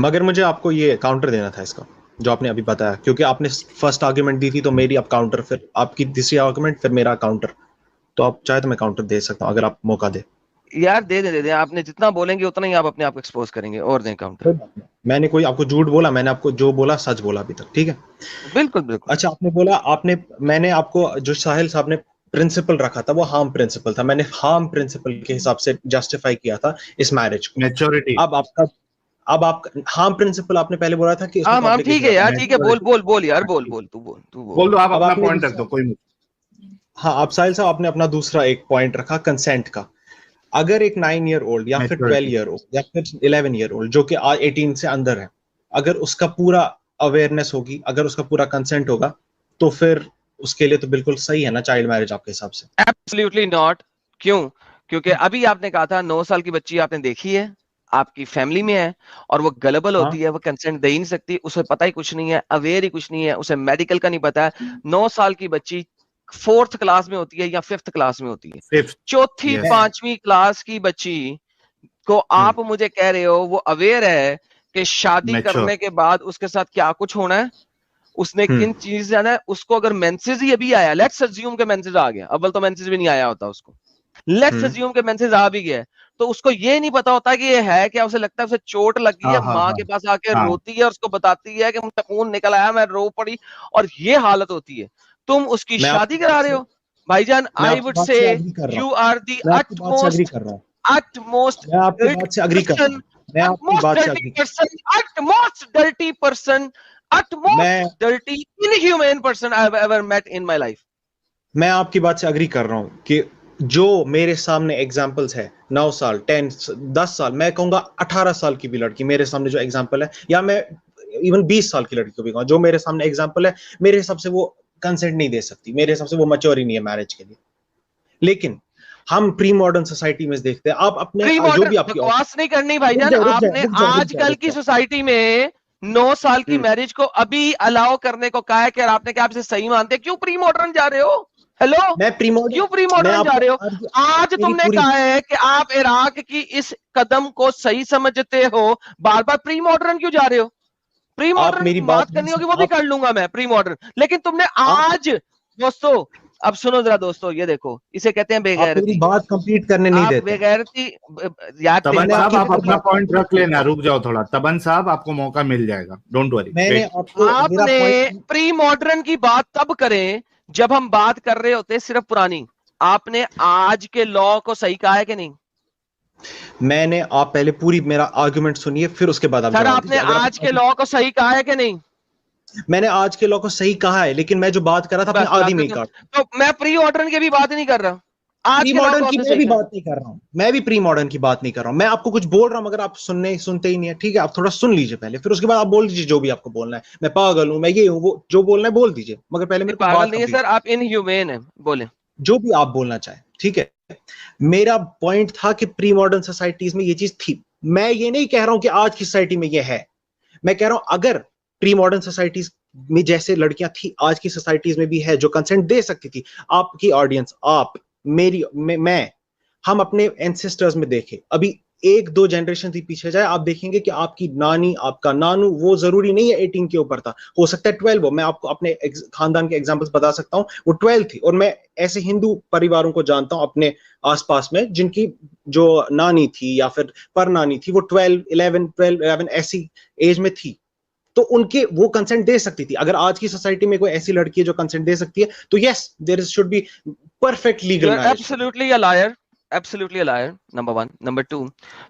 S7: मगर मुझे आपको ये काउंटर देना था इसका जो आपने अभी बताया, क्योंकि आपने फर्स्ट आर्ग्यूमेंट दी थी तो मेरी अब काउंटर, फिर आपकी तीसरी आर्ग्यूमेंट, फिर मेरा काउंटर। तो आप चाहे तो मैं काउंटर दे सकता हूँ अगर आप मौका दे।
S4: यार दे आपने जितना बोलेंगे उतना ही आप अपने आप को एक्सपोज करेंगे, और दें काउंटर।
S7: मैंने कोई आपको झूठ बोला? मैंने आपको जो बोला सच बोला अभी तक, ठीक है?
S4: बिल्कुल बिल्कुल।
S7: अच्छा, आपने बोला, मैंने आपको जो साहिल साहब ने प्रिंसिपल रखा था वो हार्म प्रिंसिपल था, मैंने हार्म प्रिंसिपल के हिसाब से जस्टिफाई किया था इस मैरिज को।
S3: मैच्योरिटी।
S7: अब आप हार्म प्रिंसिपल आपने पहले बोला था कि
S4: हाँ ठीक है यार, ठीक है, बोल यार, बोल तू बोल
S3: दो, आप अपना पॉइंट रख दो, कोई नहीं।
S7: हाँ, आप साहिल साहब आपने अपना दूसरा एक पॉइंट रखा कंसेंट का। अगर एक 9 ईयर ओल्ड या फिर 12 ईयर ओल्ड या फिर 11 ईयर ओल्ड जो कि 18 से अंदर है, अगर उसका पूरा अवेयरनेस होगी, अगर उसका पूरा कंसेंट होगा, तो फिर उसके लिए तो बिल्कुल सही है ना चाइल्ड मैरिज आपके हिसाब से?
S4: Absolutely not. क्यों? क्योंकि अभी आपने कहा था 9 साल की बच्ची आपने देखी है, आपकी फैमिली में है और वो गलबल होती है, वो कंसेंट दे ही नहीं सकती, उसे पता ही कुछ नहीं है, अवेयर ही कुछ नहीं है, उसे मेडिकल का नहीं पता है। 9 साल की बच्ची 4th क्लास में होती है या 5th क्लास में होती है, 4थी 5वीं क्लास की बच्ची को आप मुझे कह रहे हो वो अवेयर है कि शादी करने के बाद उसके साथ क्या कुछ होना है, उसने किन चीज जाना है, उसको अगर मेंसेस ही अभी आया, लेट्स अज्यूम के मेंसेस आ गया, अव्वल तो मेंसेस भी नहीं आया होता उसको, लेट्स अज्यूम के मेंसेस आ भी गया, तो उसको ये नहीं पता होता कि ये है क्या, उसे लगता है उसे चोट लगी है, माँ के पास आके रोती है और उसको बताती है कि मुझे खून निकल आया, मैं रो पड़ी, और ये हालत होती है, तुम उसकी शादी करा रहे हो भाईजान। I would say you are the utmost dirty, inhumane person I have ever met in my life.
S7: मैं आपकी बात से अग्री कर रहा हूं कि जो मेरे सामने एग्जांपल्स है 9 साल 10 साल, मैं कहूंगा 18 साल की भी लड़की मेरे सामने जो एग्जांपल है, या मैं इवन 20 साल की लड़की को भी कहूंगा जो मेरे सामने एग्जांपल है, मेरे हिसाब से वो कंसेंट नहीं दे सकती, मेरे हिसाब से वो मैच्योर ही नहीं है मैरिज के लिए। लेकिन हम प्री मॉडर्न सोसाइटी में देखते हैं, आप अपने जो भी आपकी
S4: बकवास नहीं करनी भाईजान, आपने आजकल की सोसाइटी में 9 साल की मैरिज को अभी अलाउ करने को कहा है कि आपने क्या आपसे सही मानते, क्यों प्री मॉडर्न जा रहे हो? हेलो, क्यों प्री मॉडर्न जा रहे हो? आज तुमने कहा है कि आप इराक की इस कदम को सही समझते हो, बार बार प्री मॉडर्न क्यों जा रहे हो? प्री मॉडर्न बात करनी होगी वो भी कर लूंगा मैं प्री मॉडर्न, लेकिन तुमने आज दोस्तों, अब सुनो जरा दोस्तों, ये देखो, इसे कहते हैं बेगैरती।
S7: बात कंप्लीट करने नहीं देते।
S4: बेगैरती यार,
S3: तबन साहब आप अपना पॉइंट रख लेना, रुक जाओ थोड़ा, तबन साहब आपको मौका मिल जाएगा, डोंट वरी।
S4: आपने प्री मॉडर्न की बात तब करें जब हम बात कर रहे होते सिर्फ पुरानी, आपने आज के लॉ को सही कहा है कि नहीं?
S7: मैंने, आप पहले पूरी मेरा आर्गुमेंट सुनिए फिर उसके बाद
S4: सर आपने आज के लॉ को सही कहा है कि नहीं?
S7: मैंने आज के लॉ को सही कहा है, लेकिन मैं जो बात कर रहा था अपने आदि में ही काट,
S4: तो मैं प्री मॉडर्न की भी बात नहीं कर रहा, आज के
S7: मॉडर्न की मैं भी बात नहीं कर रहा हूं, मैं भी प्री मॉडर्न की बात नहीं कर रहा हूं, मैं आपको कुछ बोल रहा हूं मगर आप सुनते ही नहीं है। ठीक है, आप थोड़ा सुन लीजिए पहले, फिर उसके बाद आप बोल दीजिए जो भी आपको बोलना है। मैं पागल हूं, मैं ये हूं, वो जो बोलना है बोल दीजिए, मगर पहले मेरे को
S4: पागल नहीं है सर, आप इनह्यूमेन है, बोले
S7: जो भी आप बोलना चाहे। ठीक है, मेरा पॉइंट था कि प्री मॉडर्न सोसाइटीज में ये चीज थी, मैं ये नहीं कह रहा हूं कि आज की सोसाइटी में ये है, मैं कह रहा हूं अगर प्री मॉडर्न सोसाइटीज में जैसे लड़कियां थी आज की सोसाइटीज में भी है जो कंसेंट दे सकती थी। आपकी ऑडियंस, आप, मैं, हम अपने एंसेस्टर्स में देखें, अभी 1-2 जनरेशन थी पीछे जाए, आप देखेंगे कि आपकी नानी, आपका नानू, वो जरूरी नहीं है 18 के ऊपर था, हो सकता है 12 हो। मैं आपको अपने खानदान के एग्जांपल्स बता सकता हूं, वो 12 थी, और मैं ऐसे हिंदू परिवारों को जानता हूं अपने आसपास में जिनकी जो नानी थी या फिर पर नानी थी वो 12-11 ऐसी एज में थी, तो उनके वो कंसेंट दे सकती थी। अगर आज की सोसाइटी में कोई ऐसी लड़की है जो कंसेंट दे सकती है, तो yes, there should be perfect legal marriage.
S4: Absolutely a liar, absolutely a liar, number 1। Number 2,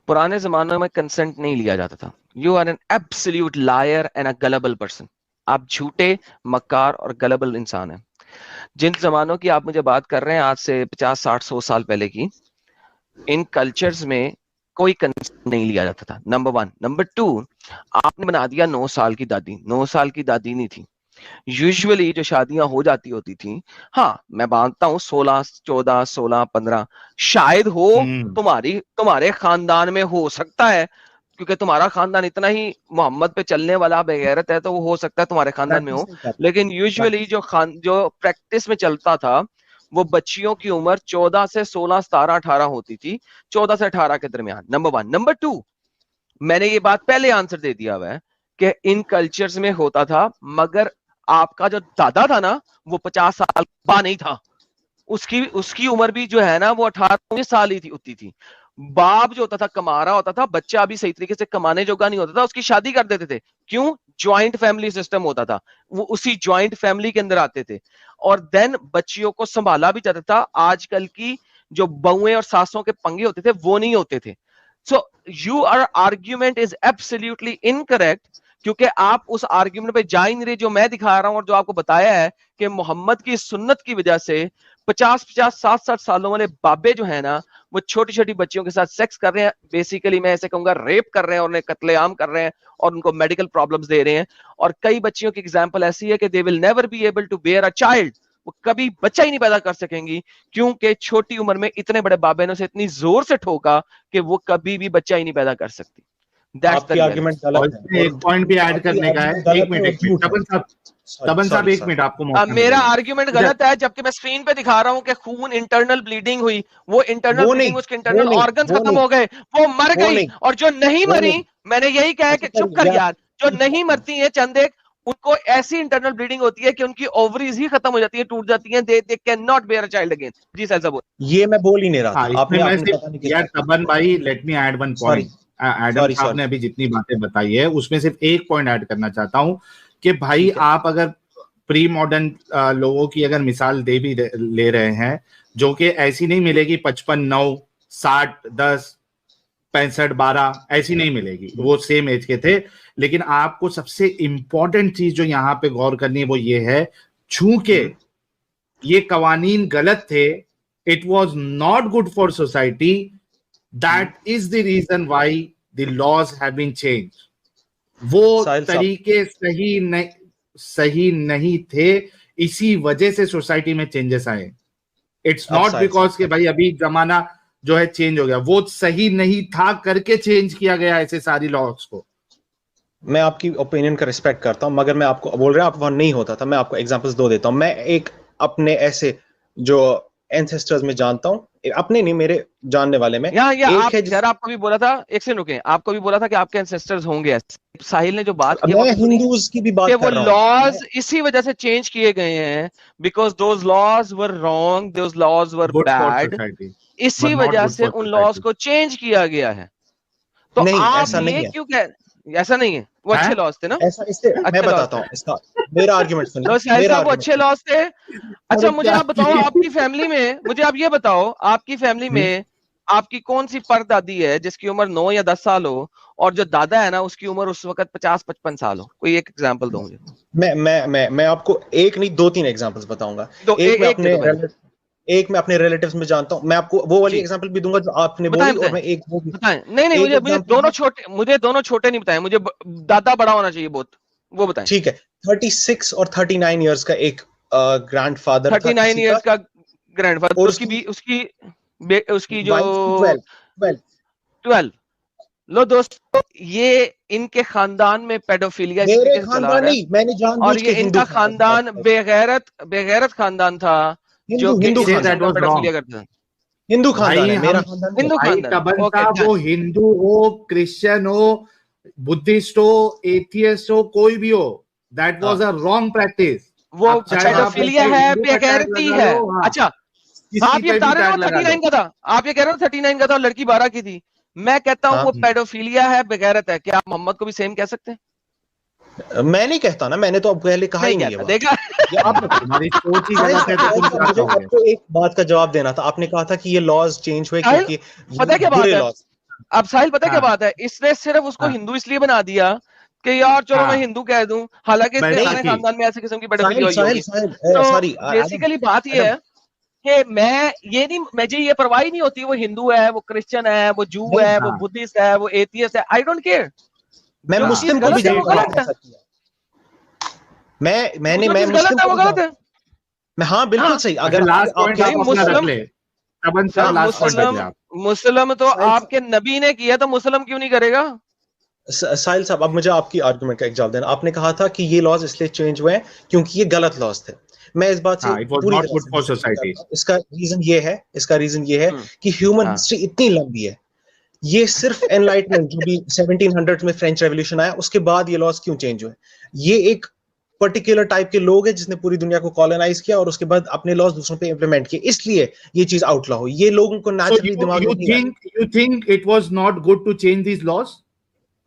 S4: पुराने जमानों में कंसेंट नहीं लिया जाता था। You are an absolute liar and a gullible person. आप झूठे, मक्कार और गलबल इंसान हैं। जिन जमानों की आप मुझे बात कर रहे हैं, आज से 50, 60, 100 साल पहले की, इन कल्चर्स में कोई कंसेंट नहीं लिया जाता था, नंबर 1। नंबर 2, आपने बना दिया 9 साल की दादी। 9 साल की दादी नहीं थी। यूजुअली जो शादियां हो जाती होती थी, हाँ मैं मानता हूं 16, 14, 16, 15 शायद हो, तुम्हारे खानदान में हो सकता है, क्योंकि तुम्हारा खानदान इतना ही मोहम्मद पे चलने वाला बेगैरत है, तो वो हो सकता है तुम्हारे खानदान में हो, लेकिन यूजुअली जो प्रैक्टिस में चलता था वो बच्चियों की उम्र 14 से 16, 17, 18 होती थी, 14 से 18 के दरमियान। नंबर 1। नंबर 2, मैंने ये बात पहले आंसर दे दिया हुआ है कि इन कल्चर्स में होता था, मगर आपका जो दादा था ना वो 50 साल का नहीं था, उसकी उम्र भी जो है ना वो 18-19 साल ही होती थी। बाप जो होता था कमा रहा होता था, बच्चा अभी सही तरीके से कमाने जोगा नहीं होता था, उसकी शादी कर देते थे। क्यों? ज्वाइंट फैमिली सिस्टम होता था, वो उसी ज्वाइंट फैमिली के अंदर आते थे और देन बच्चियों को संभाला भी जाता था। आजकल की जो बहुएं और सासों के पंगे होते थे वो नहीं होते थे। So your argument is absolutely incorrect, क्योंकि आप उस आर्ग्यूमेंट पे जा ही नहीं रहे जो मैं दिखा रहा हूं और जो आपको बताया है कि मोहम्मद की सुन्नत की वजह से 50-50, 60-60 सालों वाले बाबे जो है ना वो छोटी छोटी बच्चियों के साथ सेक्स कर रहे हैं, बेसिकली मैं ऐसे कहूंगा रेप कर रहे हैं और उन्हें कत्लेआम कर रहे हैं और उनको मेडिकल प्रॉब्लम्स दे रहे हैं। और कई बच्चियों की एग्जांपल ऐसी है कि they will never be able to bear a child, वो कभी बच्चा ही नहीं पैदा कर सकेंगी, क्योंकि छोटी उम्र में इतने बड़े बाबे ने उसे इतनी जोर से ठोका कि वो कभी भी बच्चा ही नहीं पैदा कर सकती।
S7: आपकी आर्गुमेंट गलत है।
S3: एक पॉइंट भी ऐड करने का है। एक मिनट तबन साहब एक मिनट आपको मौका
S4: मेरा आर्ग्यूमेंट गलत है, जबकि मैं स्क्रीन पे दिखा रहा हूं कि खून इंटरनल ब्लीडिंग हुई, वो इंटरनल ब्लीडिंग उसके इंटरनल ऑर्गन्स खत्म हो गए, वो मर गई। और जो नहीं मरी, मैंने यही कहा कि चुप कर यार, जो नहीं मरती है चंद एक, उनको ऐसी इंटरनल ब्लीडिंग होती है कि उनकी ओवरीज ही खत्म हो जाती है, टूट जाती हैं, they can not bear a child again. जी सर बोल।
S7: ये मैं बोल ही नहीं रहा था।
S3: आपने यार तबन भाई, let me add one point. Adam साहब ने अभी जितनी बातें बताई है उसमें सिर्फ एक पॉइंट ऐड करना चाहता हूं कि भाई आप अगर प्री मॉडर्न लोगों की अगर मिसाल दे भी ले रहे हैं, जो कि ऐसी नहीं मिलेगी 55, 9, 60, 10, 65, 12 ऐसी नहीं मिलेगी, वो सेम एज के थे। लेकिन आपको सबसे इंपॉर्टेंट चीज जो यहाँ पे गौर करनी है वो ये है, चूंकि ये कवानीन गलत थे, it was not good for society, that is the reason why the laws have been changed. वो तरीके सही नहीं थे, इसी वजह से सोसाइटी में चेंजेस आए। इट्स नॉट बिकॉज के भाई अभी जमाना जो है चेंज हो गया, वो सही नहीं था करके चेंज किया गया ऐसे सारी लॉज को।
S7: मैं आपकी ओपिनियन का रिस्पेक्ट करता हूं, मगर मैं आपको बोल रहा हूं आप वहां नहीं होता था। मैं आपको एग्जांपल्स दो देता हूं। मैं एक अपने ऐसे जो एंसेस्टर्स में जानता हूं, अपने नहीं मेरे जानने वाले में
S4: आपको भी बोला था, एक से रुके, आपको भी बोला था कि आपके एंसेस्टर्स होंगे। साहिल ने जो बात की,
S7: मैं हिंदूज की भी बात कर रहा हूं,
S4: वो लॉज इसी वजह से चेंज किए गए हैं, because those laws were wrong, those laws were bad, इसी वजह से उन लॉज को चेंज किया गया है। तो
S7: नहीं,
S4: आप
S7: ऐसा नहीं है।
S4: क्यों कह, ऐसा नहीं है, वो अच्छे लॉज थे ना।
S7: ऐसा इससे मैं बताता हूं, इसका मेरा आर्गुमेंट सुनिए।
S4: मेरा वो अच्छे लॉज थे। अच्छा मुझे आप बताओ, आपकी फैमिली में, मुझे आप ये बताओ, आपकी फैमिली में आपकी कौन सी परदादी है जिसकी उम्र 9 या 10 साल हो, और जो दादा है ना उसकी उम्र उस वक्त 50-55 साल हो? कोई एक एग्जांपल दो मुझे।
S7: मैं आपको एक नहीं 2-3 एग्जांपल्स बताऊंगा। एक मैं अपने रिलेटिव्स में जानता हूं। मैं आपको वो वाली एग्जांपल भी दूंगा जो आपने बोली, और मैं एक वो भी
S4: बताएं। नहीं मुझे दोनों छोटे नहीं बताएं, मुझे दादा बड़ा होना चाहिए बहुत, वो बताएं।
S7: ठीक है। 36 और 39 इयर्स का एक ग्रैंडफादर था।
S4: 39 इयर्स का ग्रैंडफादर, उसकी जो 12। लो दोस्तों, ये इनके खानदान में पेडोफिलिया
S7: मेरे खानदान नहीं, मैंने जानबूझ
S4: और ये इनका खानदान बेगैरत खानदान था, जो
S7: हिंदू
S4: पेडोफिलिया करता था।
S7: हिंदू खानदान है मेरा खानदान।
S4: हिंदू खानदान,
S3: वो हिंदू हो, क्रिश्चियन हो, बुद्धिस्ट हो, एथियस्ट हो, कोई भी हो, that was a wrong practice.
S4: वो पेडोफिलिया है, बेगैरती है। अच्छा आप ये बता रहे हो 39 का था, आप ये कह रहे हो 39 का था और लड़की 12 की थी। मैं कहता हूँ वो पेडोफिलिया है, बेगैरत है। क्या आप मोहम्मद को भी सेम कह सकते हैं?
S7: मैं नहीं कहता ना, मैंने तो अब पहले कहा ही नहीं है।
S4: देखा
S3: तुम्हारी सोच ही गलत है।
S7: मुझे आपको एक बात का जवाब देना था। आपने कहा था कि ये लॉज चेंज हुए क्योंकि
S4: पता क्या बात है, अब साहिल पता क्या बात है, इसने सिर्फ उसको हिंदू इसलिए बना दिया कि यार चलो मैं हिंदू कह दूं, हालांकि इसके खानदान में ऐसे किस्म की पेडोफिलिया हुई होगी। बेसिकली बात ये है कि मुझे ये परवाह ही नहीं होती वो हिंदू है, वो क्रिश्चियन है, वो जू है, वो बुद्धिस्ट है, वो एथियस्ट है, आई डोंट केयर।
S7: मैं मुस्लिम को भी
S4: मैंने
S7: मुस्लिम को गलत है। मैं हाँ बिल्कुल सही। अगर
S4: मुस्लिम तो आपके नबी ने किया तो मुस्लिम क्यों नहीं करेगा?
S7: साहिल साहब, अब मुझे आपकी आर्गुमेंट का एक जवाब देना। आपने कहा था कि ये लॉज इसलिए चेंज हुए हैं क्योंकि ये गलत लॉज थे। मैं इस बात से पूरी तरह से डिसएग्री करता हूं। इसका रीजन ये है कि ह्यूमन हिस्ट्री इतनी लंबी है। ये सिर्फ एनलाइटमेंट जो भी 1700 में फ्रेंच रेवोल्यूशन आया उसके बाद ये लॉज क्यों चेंज हुए? ये एक पर्टिकुलर टाइप के लोग हैं जिसने पूरी दुनिया को कॉलोनाइज किया और उसके बाद अपने लॉज दूसरों पे इंप्लीमेंट किए, इसलिए ये चीज आउटलॉ हुई। ये लोगों को नेचुरली दिमाग में नहीं आया।
S3: You think it was not good to change these laws?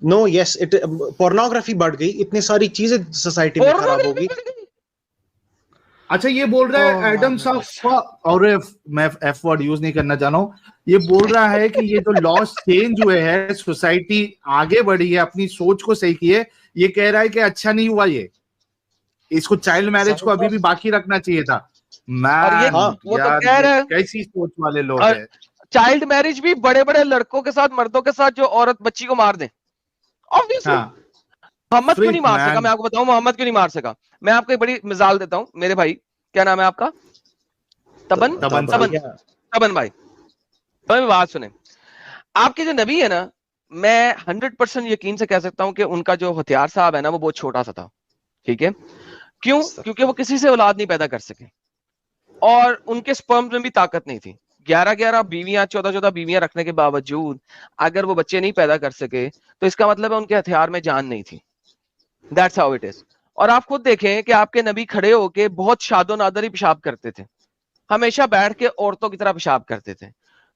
S7: No, yes, it pornography बढ़ गई, इतनी सारी चीजें सोसाइटी में खराब हो गई।
S3: अच्छा, ये बोल रहा है एडम साहब, और मैं एफ वर्ड यूज नहीं करना चाह रहा हूँ, ये बोल रहा है कि ये जो लॉस चेंज हुए हैं, सोसाइटी आगे बढ़ी है, अपनी सोच को सही की है, ये कह रहा है कि अच्छा नहीं हुआ, ये इसको चाइल्ड मैरिज को अभी भी बाकी रखना चाहिए था। मैं
S4: वो तो कह रहे हैं
S3: कैसी सोच वाले लोग हैं।
S4: चाइल्ड मैरिज भी बड़े बड़े लड़कों के साथ, मर्दों के साथ जो औरत बच्ची को मार दे, ऑब्वियसली। मोहम्मद क्यों नहीं मार सका? मैं आपको बताऊं मोहम्मद क्यों नहीं मार सका। मैं आपको एक बड़ी मिसाल देता हूं। मेरे भाई, क्या नाम है आपका? तबन भाई, तो बात सुने। आपके जो नबी है ना, मैं 100% यकीन से कह सकता हूं कि उनका जो हथियार साहब है ना, वो बहुत छोटा सा था। ठीक है, क्यों? क्योंकि वो किसी से औलाद नहीं पैदा कर सके और उनके स्पर्म में भी ताकत नहीं थी। 11 बीवियां, 14 बीवियां रखने के बावजूद अगर वो बच्चे नहीं पैदा कर सके तो इसका मतलब है उनके हथियार में जान नहीं थी। That's how it is. और आप खुद देखें कि आपके नबी खड़े होके बहुत शादो नादर ही पेशाब करते थे, हमेशा बैठ के औरतों की तरह पेशाब करते थे।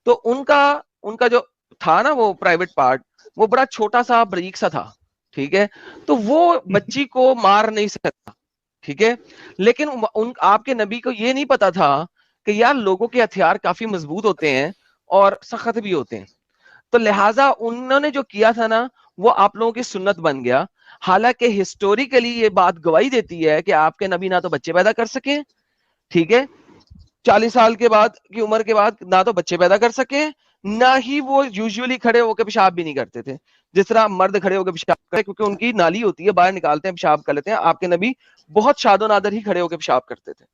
S4: तो उनका जो था ना वो प्राइवेट पार्ट, वो बड़ा छोटा सा बारीक सा था। ठीक है, तो वो बच्ची को मार नहीं सकता। ठीक है, लेकिन आपके नबी को ये नहीं पता था कि यार लोगों के हथियार काफी मजबूत होते हैं और सख्त भी होते हैं। तो लिहाजा उन्होंने जो किया था ना, वो आप लोगों की सुन्नत बन गया। हालांकि हिस्टोरिकली ये बात गवाही देती है कि आपके नबी ना तो बच्चे पैदा कर सके, ठीक है, 40 साल के बाद की उम्र के बाद ना तो बच्चे पैदा कर सके, ना ही वो यूजुअली खड़े होकर पेशाब भी नहीं करते थे जिस तरह मर्द खड़े होकर पेशाब करते, क्योंकि उनकी नाली होती है, बाहर निकालते हैं, पेशाब कर लेते हैं। आपके नबी बहुत शादो नादर ही खड़े होकर पेशाब करते थे।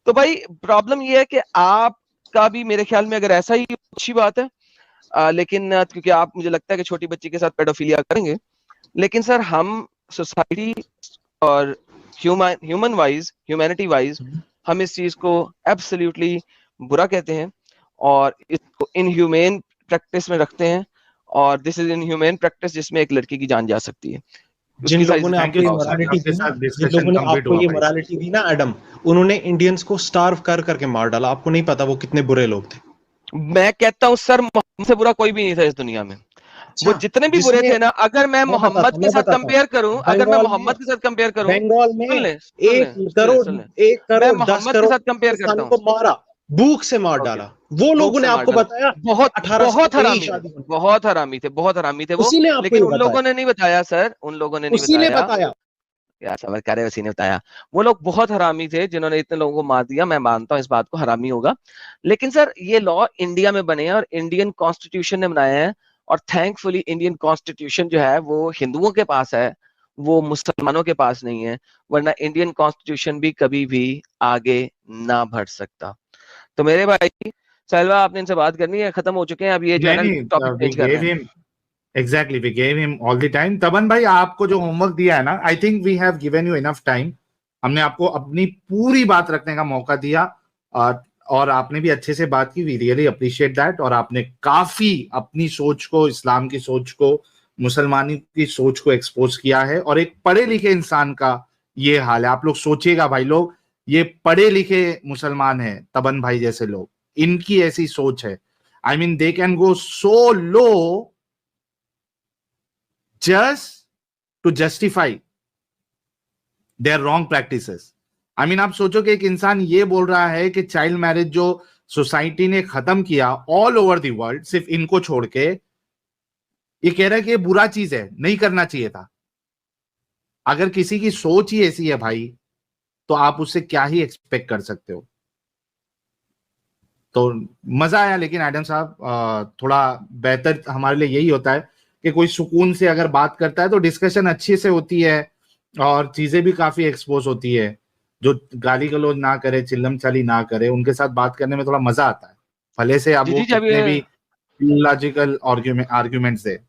S4: तो भाई प्रॉब्लम ये है कि आपका भी मेरे ख्याल में अगर ऐसा ही अच्छी बात है, लेकिन क्योंकि आप, मुझे लगता है कि छोटी बच्ची के साथ पेडोफिलिया करेंगे, लेकिन सर हम सोसाइटी और ह्यूमैनिटी वाइज हम इस चीज को एब्सोल्युटली बुरा कहते हैं और इसको इनह्यूमेन प्रैक्टिस में रखते हैं। और दिस इज इनह्यूमेन प्रैक्टिस जिसमें एक लड़की की जान जा सकती है।
S7: जिन लोगों ने आपको ये मोरालिटी दी ना एडम, उन्होंने इंडियंस को स्टार्व कर करके मार डाला। आपको नहीं पता वो कितने बुरे लोग थे।
S4: मैं कहता हूँ सर, मोहम्मद से बुरा कोई भी नहीं था इस दुनिया में। वो जितने भी बुरे थे ना, अगर मैं मोहम्मद के साथ कंपेयर करूं,
S7: बंगाल में 1 करोड़
S4: मोहम्मद के साथ कंपेयर करता हूं,
S7: मारा, भूख से मार डाला। वो लोगों ने आपको बताया
S4: बहुत हरामी थे वो, लेकिन उन लोगों ने नहीं बताया सर, उन लोगों ने नहीं बताया यार, समझ कर रहे, उसी ने बताया। वो लोग बहुत हरामी थे जिन्होंने इतने लोगों को मार दिया। मैं मानता हूं इस बात को, हरामी होगा। लेकिन सर ये लॉ इंडिया में बने हैं और इंडियन कॉन्स्टिट्यूशन ने बनाया है, और थैंकफुली इंडियन कॉन्स्टिट्यूशन जो है वो हिंदुओं के पास है, वो मुसलमानों के पास नहीं है, वरना इंडियन कॉन्स्टिट्यूशन भी कभी भी आगे ना बढ़ सकता। तो मेरे भाई साहिलवा, आपने इनसे बात करनी है, खत्म हो चुके हैं अब, ये जो है टॉपिक चेंज कर रहे हैं।
S3: Exactly, we gave him all the time. तबन भाई, आपको जो होमवर्क दिया है ना, I think we have given you enough time. हमने आपको अपनी पूरी बात रखने का मौका दिया और आपने भी अच्छे से बात की। We really appreciate that. और आपने काफी अपनी सोच को, इस्लाम की सोच को, मुसलमानी की सोच को एक्सपोज किया है। और एक पढ़े लिखे इंसान का ये हाल है। आप लोग सोचिएगा भाई लोग, ये पढ़े लिखे मुसलमान हैं, तबन भाई जैसे लोग, इनकी ऐसी सोच है। I mean, they can go so low just to justify their wrong practices. I mean, आप सोचो कि एक इंसान ये बोल रहा है कि चाइल्ड मैरिज जो सोसाइटी ने खत्म किया ऑल ओवर द वर्ल्ड, सिर्फ इनको छोड़ के, ये कह रहा है कि ये बुरा चीज है, नहीं करना चाहिए था। अगर किसी की सोच ही ऐसी है भाई, तो आप उससे क्या ही एक्सपेक्ट कर सकते हो। तो मजा आया, लेकिन एडम साहब थोड़ा बेहतर हमारे लिए यही होता है कि कोई सुकून से अगर बात करता है तो डिस्कशन अच्छे से होती है और चीजें भी काफी एक्सपोज होती है। जो गाली गलौज ना करे, चिल्लम चाली ना करे, उनके साथ बात करने में थोड़ा मजा आता है, भले से अब वो कितने भी लॉजिकल आर्ग्यूमेंट्स दे।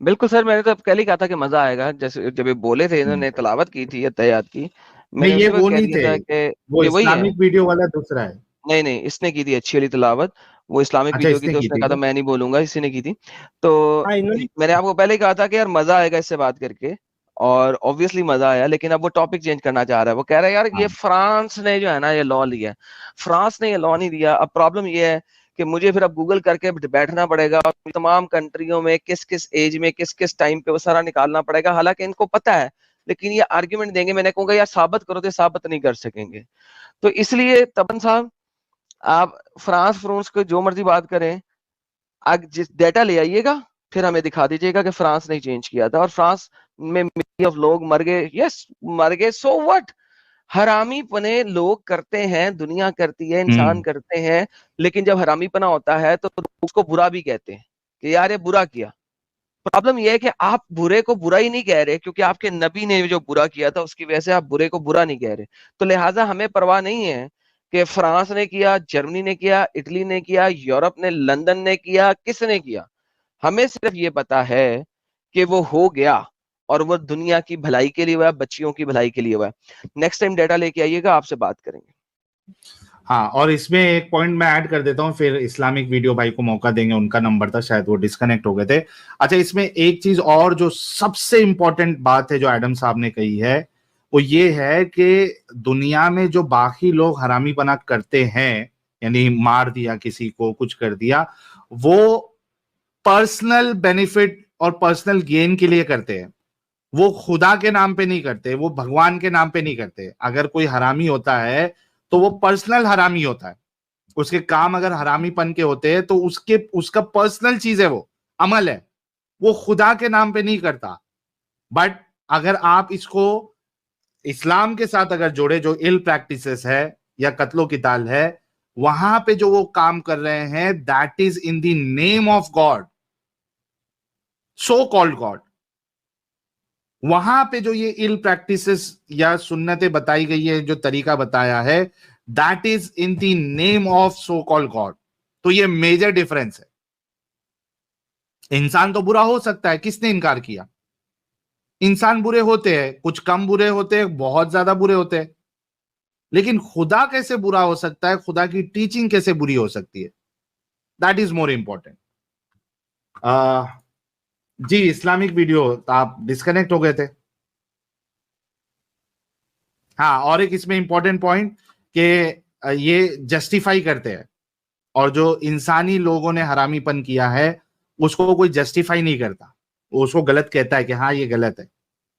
S4: बिल्कुल सर, मैंने तो अब कल ही कहा था कि मजा आएगा, जैसे जब ये बोले थे, इन्होंने तलावत की थी अत्तहियात की,
S3: नहीं
S4: मैंने
S3: ये
S4: उसी
S3: वो
S4: वक्त कह
S3: नहीं
S4: दिया
S3: थे,
S4: था कि
S3: वो
S4: ये वही है।
S3: इस्लामिक वीडियो वाला दूसरा है।
S4: नहीं नहीं, इसने की थी अच्छी वाली तिलावत, वो इस्लामिक
S3: अच्छा
S4: वीडियो की
S3: इसने
S4: थी,
S3: की
S4: उसने
S3: थी
S4: कहा था
S3: क्या?
S4: मैं नहीं बोलूंगा, इसी ने की थी। तो
S2: हाँ इन्होंने
S4: मैंने आपको पहले ही कहा था कि यार मजा आएगा इससे बात करके, और ऑब्वियसली मजा आया, लेकिन अब वो टॉपिक चेंज करना चाह रहा है। वो कह रहा है यार ये
S3: हाँ
S4: फ्रांस ने जो है ना ये लॉ लिया है, फ्रांस ने ये लॉ नहीं दिया। अब प्रॉब्लम ये है कि मुझे फिर अब गूगल करके बैठना पड़ेगा, और तमाम कंट्रियों में किस किस एज में किस किस टाइम पे वो सारा निकालना पड़ेगा, हालांकि इनको पता है, लेकिन ये आर्ग्यूमेंट देंगे। मैंने कहूंगा यार साबित करो, तो साबित नहीं कर सकेंगे। तो इसलिए तपन साहब, आप फ्रांस फ्रांस को जो मर्जी बात करें, आप जिस डेटा ले आइएगा, फिर हमें दिखा दीजिएगा कि फ्रांस ने चेंज किया था, और फ्रांस में मिलियन ऑफ लोग मर गए। यस मर गए, सो व्हाट। हरामीपने लोग करते हैं, दुनिया करती है, इंसान करते हैं, लेकिन जब हरामीपना होता है तो उसको बुरा भी कहते हैं कि यार ये बुरा किया। प्रॉब्लम यह है कि आप बुरे को बुरा ही नहीं कह रहे, क्योंकि आपके नबी ने जो बुरा किया था उसकी वजह से आप बुरे को बुरा नहीं कह रहे। तो लिहाजा हमें परवाह नहीं है कि फ्रांस ने किया, जर्मनी ने किया, इटली ने किया, यूरोप ने, लंदन ने किया, किसने किया। हमें सिर्फ ये पता है कि वो हो गया, और वो दुनिया की भलाई के लिए हुआ है, बच्चियों की भलाई के लिए हुआ है। नेक्स्ट टाइम डेटा लेके आइएगा, आपसे बात करेंगे।
S3: हाँ, और इसमें एक पॉइंट मैं ऐड कर देता हूँ, फिर इस्लामिक वीडियो भाई को मौका देंगे, उनका नंबर था शायद वो डिस्कनेक्ट हो गए थे। अच्छा, इसमें एक चीज और जो सबसे इंपॉर्टेंट बात है जो एडम साहब ने कही है, वो ये है कि दुनिया में जो बाकी लोग हरामीपना करते हैं, यानी मार दिया किसी को, कुछ कर दिया, वो पर्सनल बेनिफिट और पर्सनल गेन के लिए करते हैं। वो खुदा के नाम पे नहीं करते, वो भगवान के नाम पे नहीं करते। अगर कोई हरामी होता है तो वो पर्सनल हरामी होता है, उसके काम अगर हरामीपन के होते हैं तो उसका पर्सनल चीज है, वो अमल है, वो खुदा के नाम पे नहीं करता। बट अगर आप इसको इस्लाम के साथ अगर जोड़े, जो इल प्रैक्टिसेस है या कत्लो किताल है, वहां पे जो वो काम कर रहे हैं, that is in the name of God, so called God. वहां पे जो ये इल प्रैक्टिसेस या सुन्नतें बताई गई है, जो तरीका बताया है, that is in the name of so called God. तो ये मेजर डिफरेंस है। इंसान तो बुरा हो सकता है, किसने इनकार किया? इंसान बुरे होते हैं, कुछ कम बुरे होते हैं, बहुत ज्यादा बुरे होते हैं, लेकिन खुदा कैसे बुरा हो सकता है, खुदा की टीचिंग कैसे बुरी हो सकती है, दैट इज मोर इंपॉर्टेंट। जी, इस्लामिक वीडियो आप डिस्कनेक्ट हो गए थे। हाँ, और एक इसमें इंपॉर्टेंट पॉइंट कि ये जस्टिफाई करते हैं, और जो इंसानी लोगों ने हरामीपन किया है उसको कोई जस्टिफाई नहीं करता, वो उसको गलत कहता है कि हाँ ये गलत है।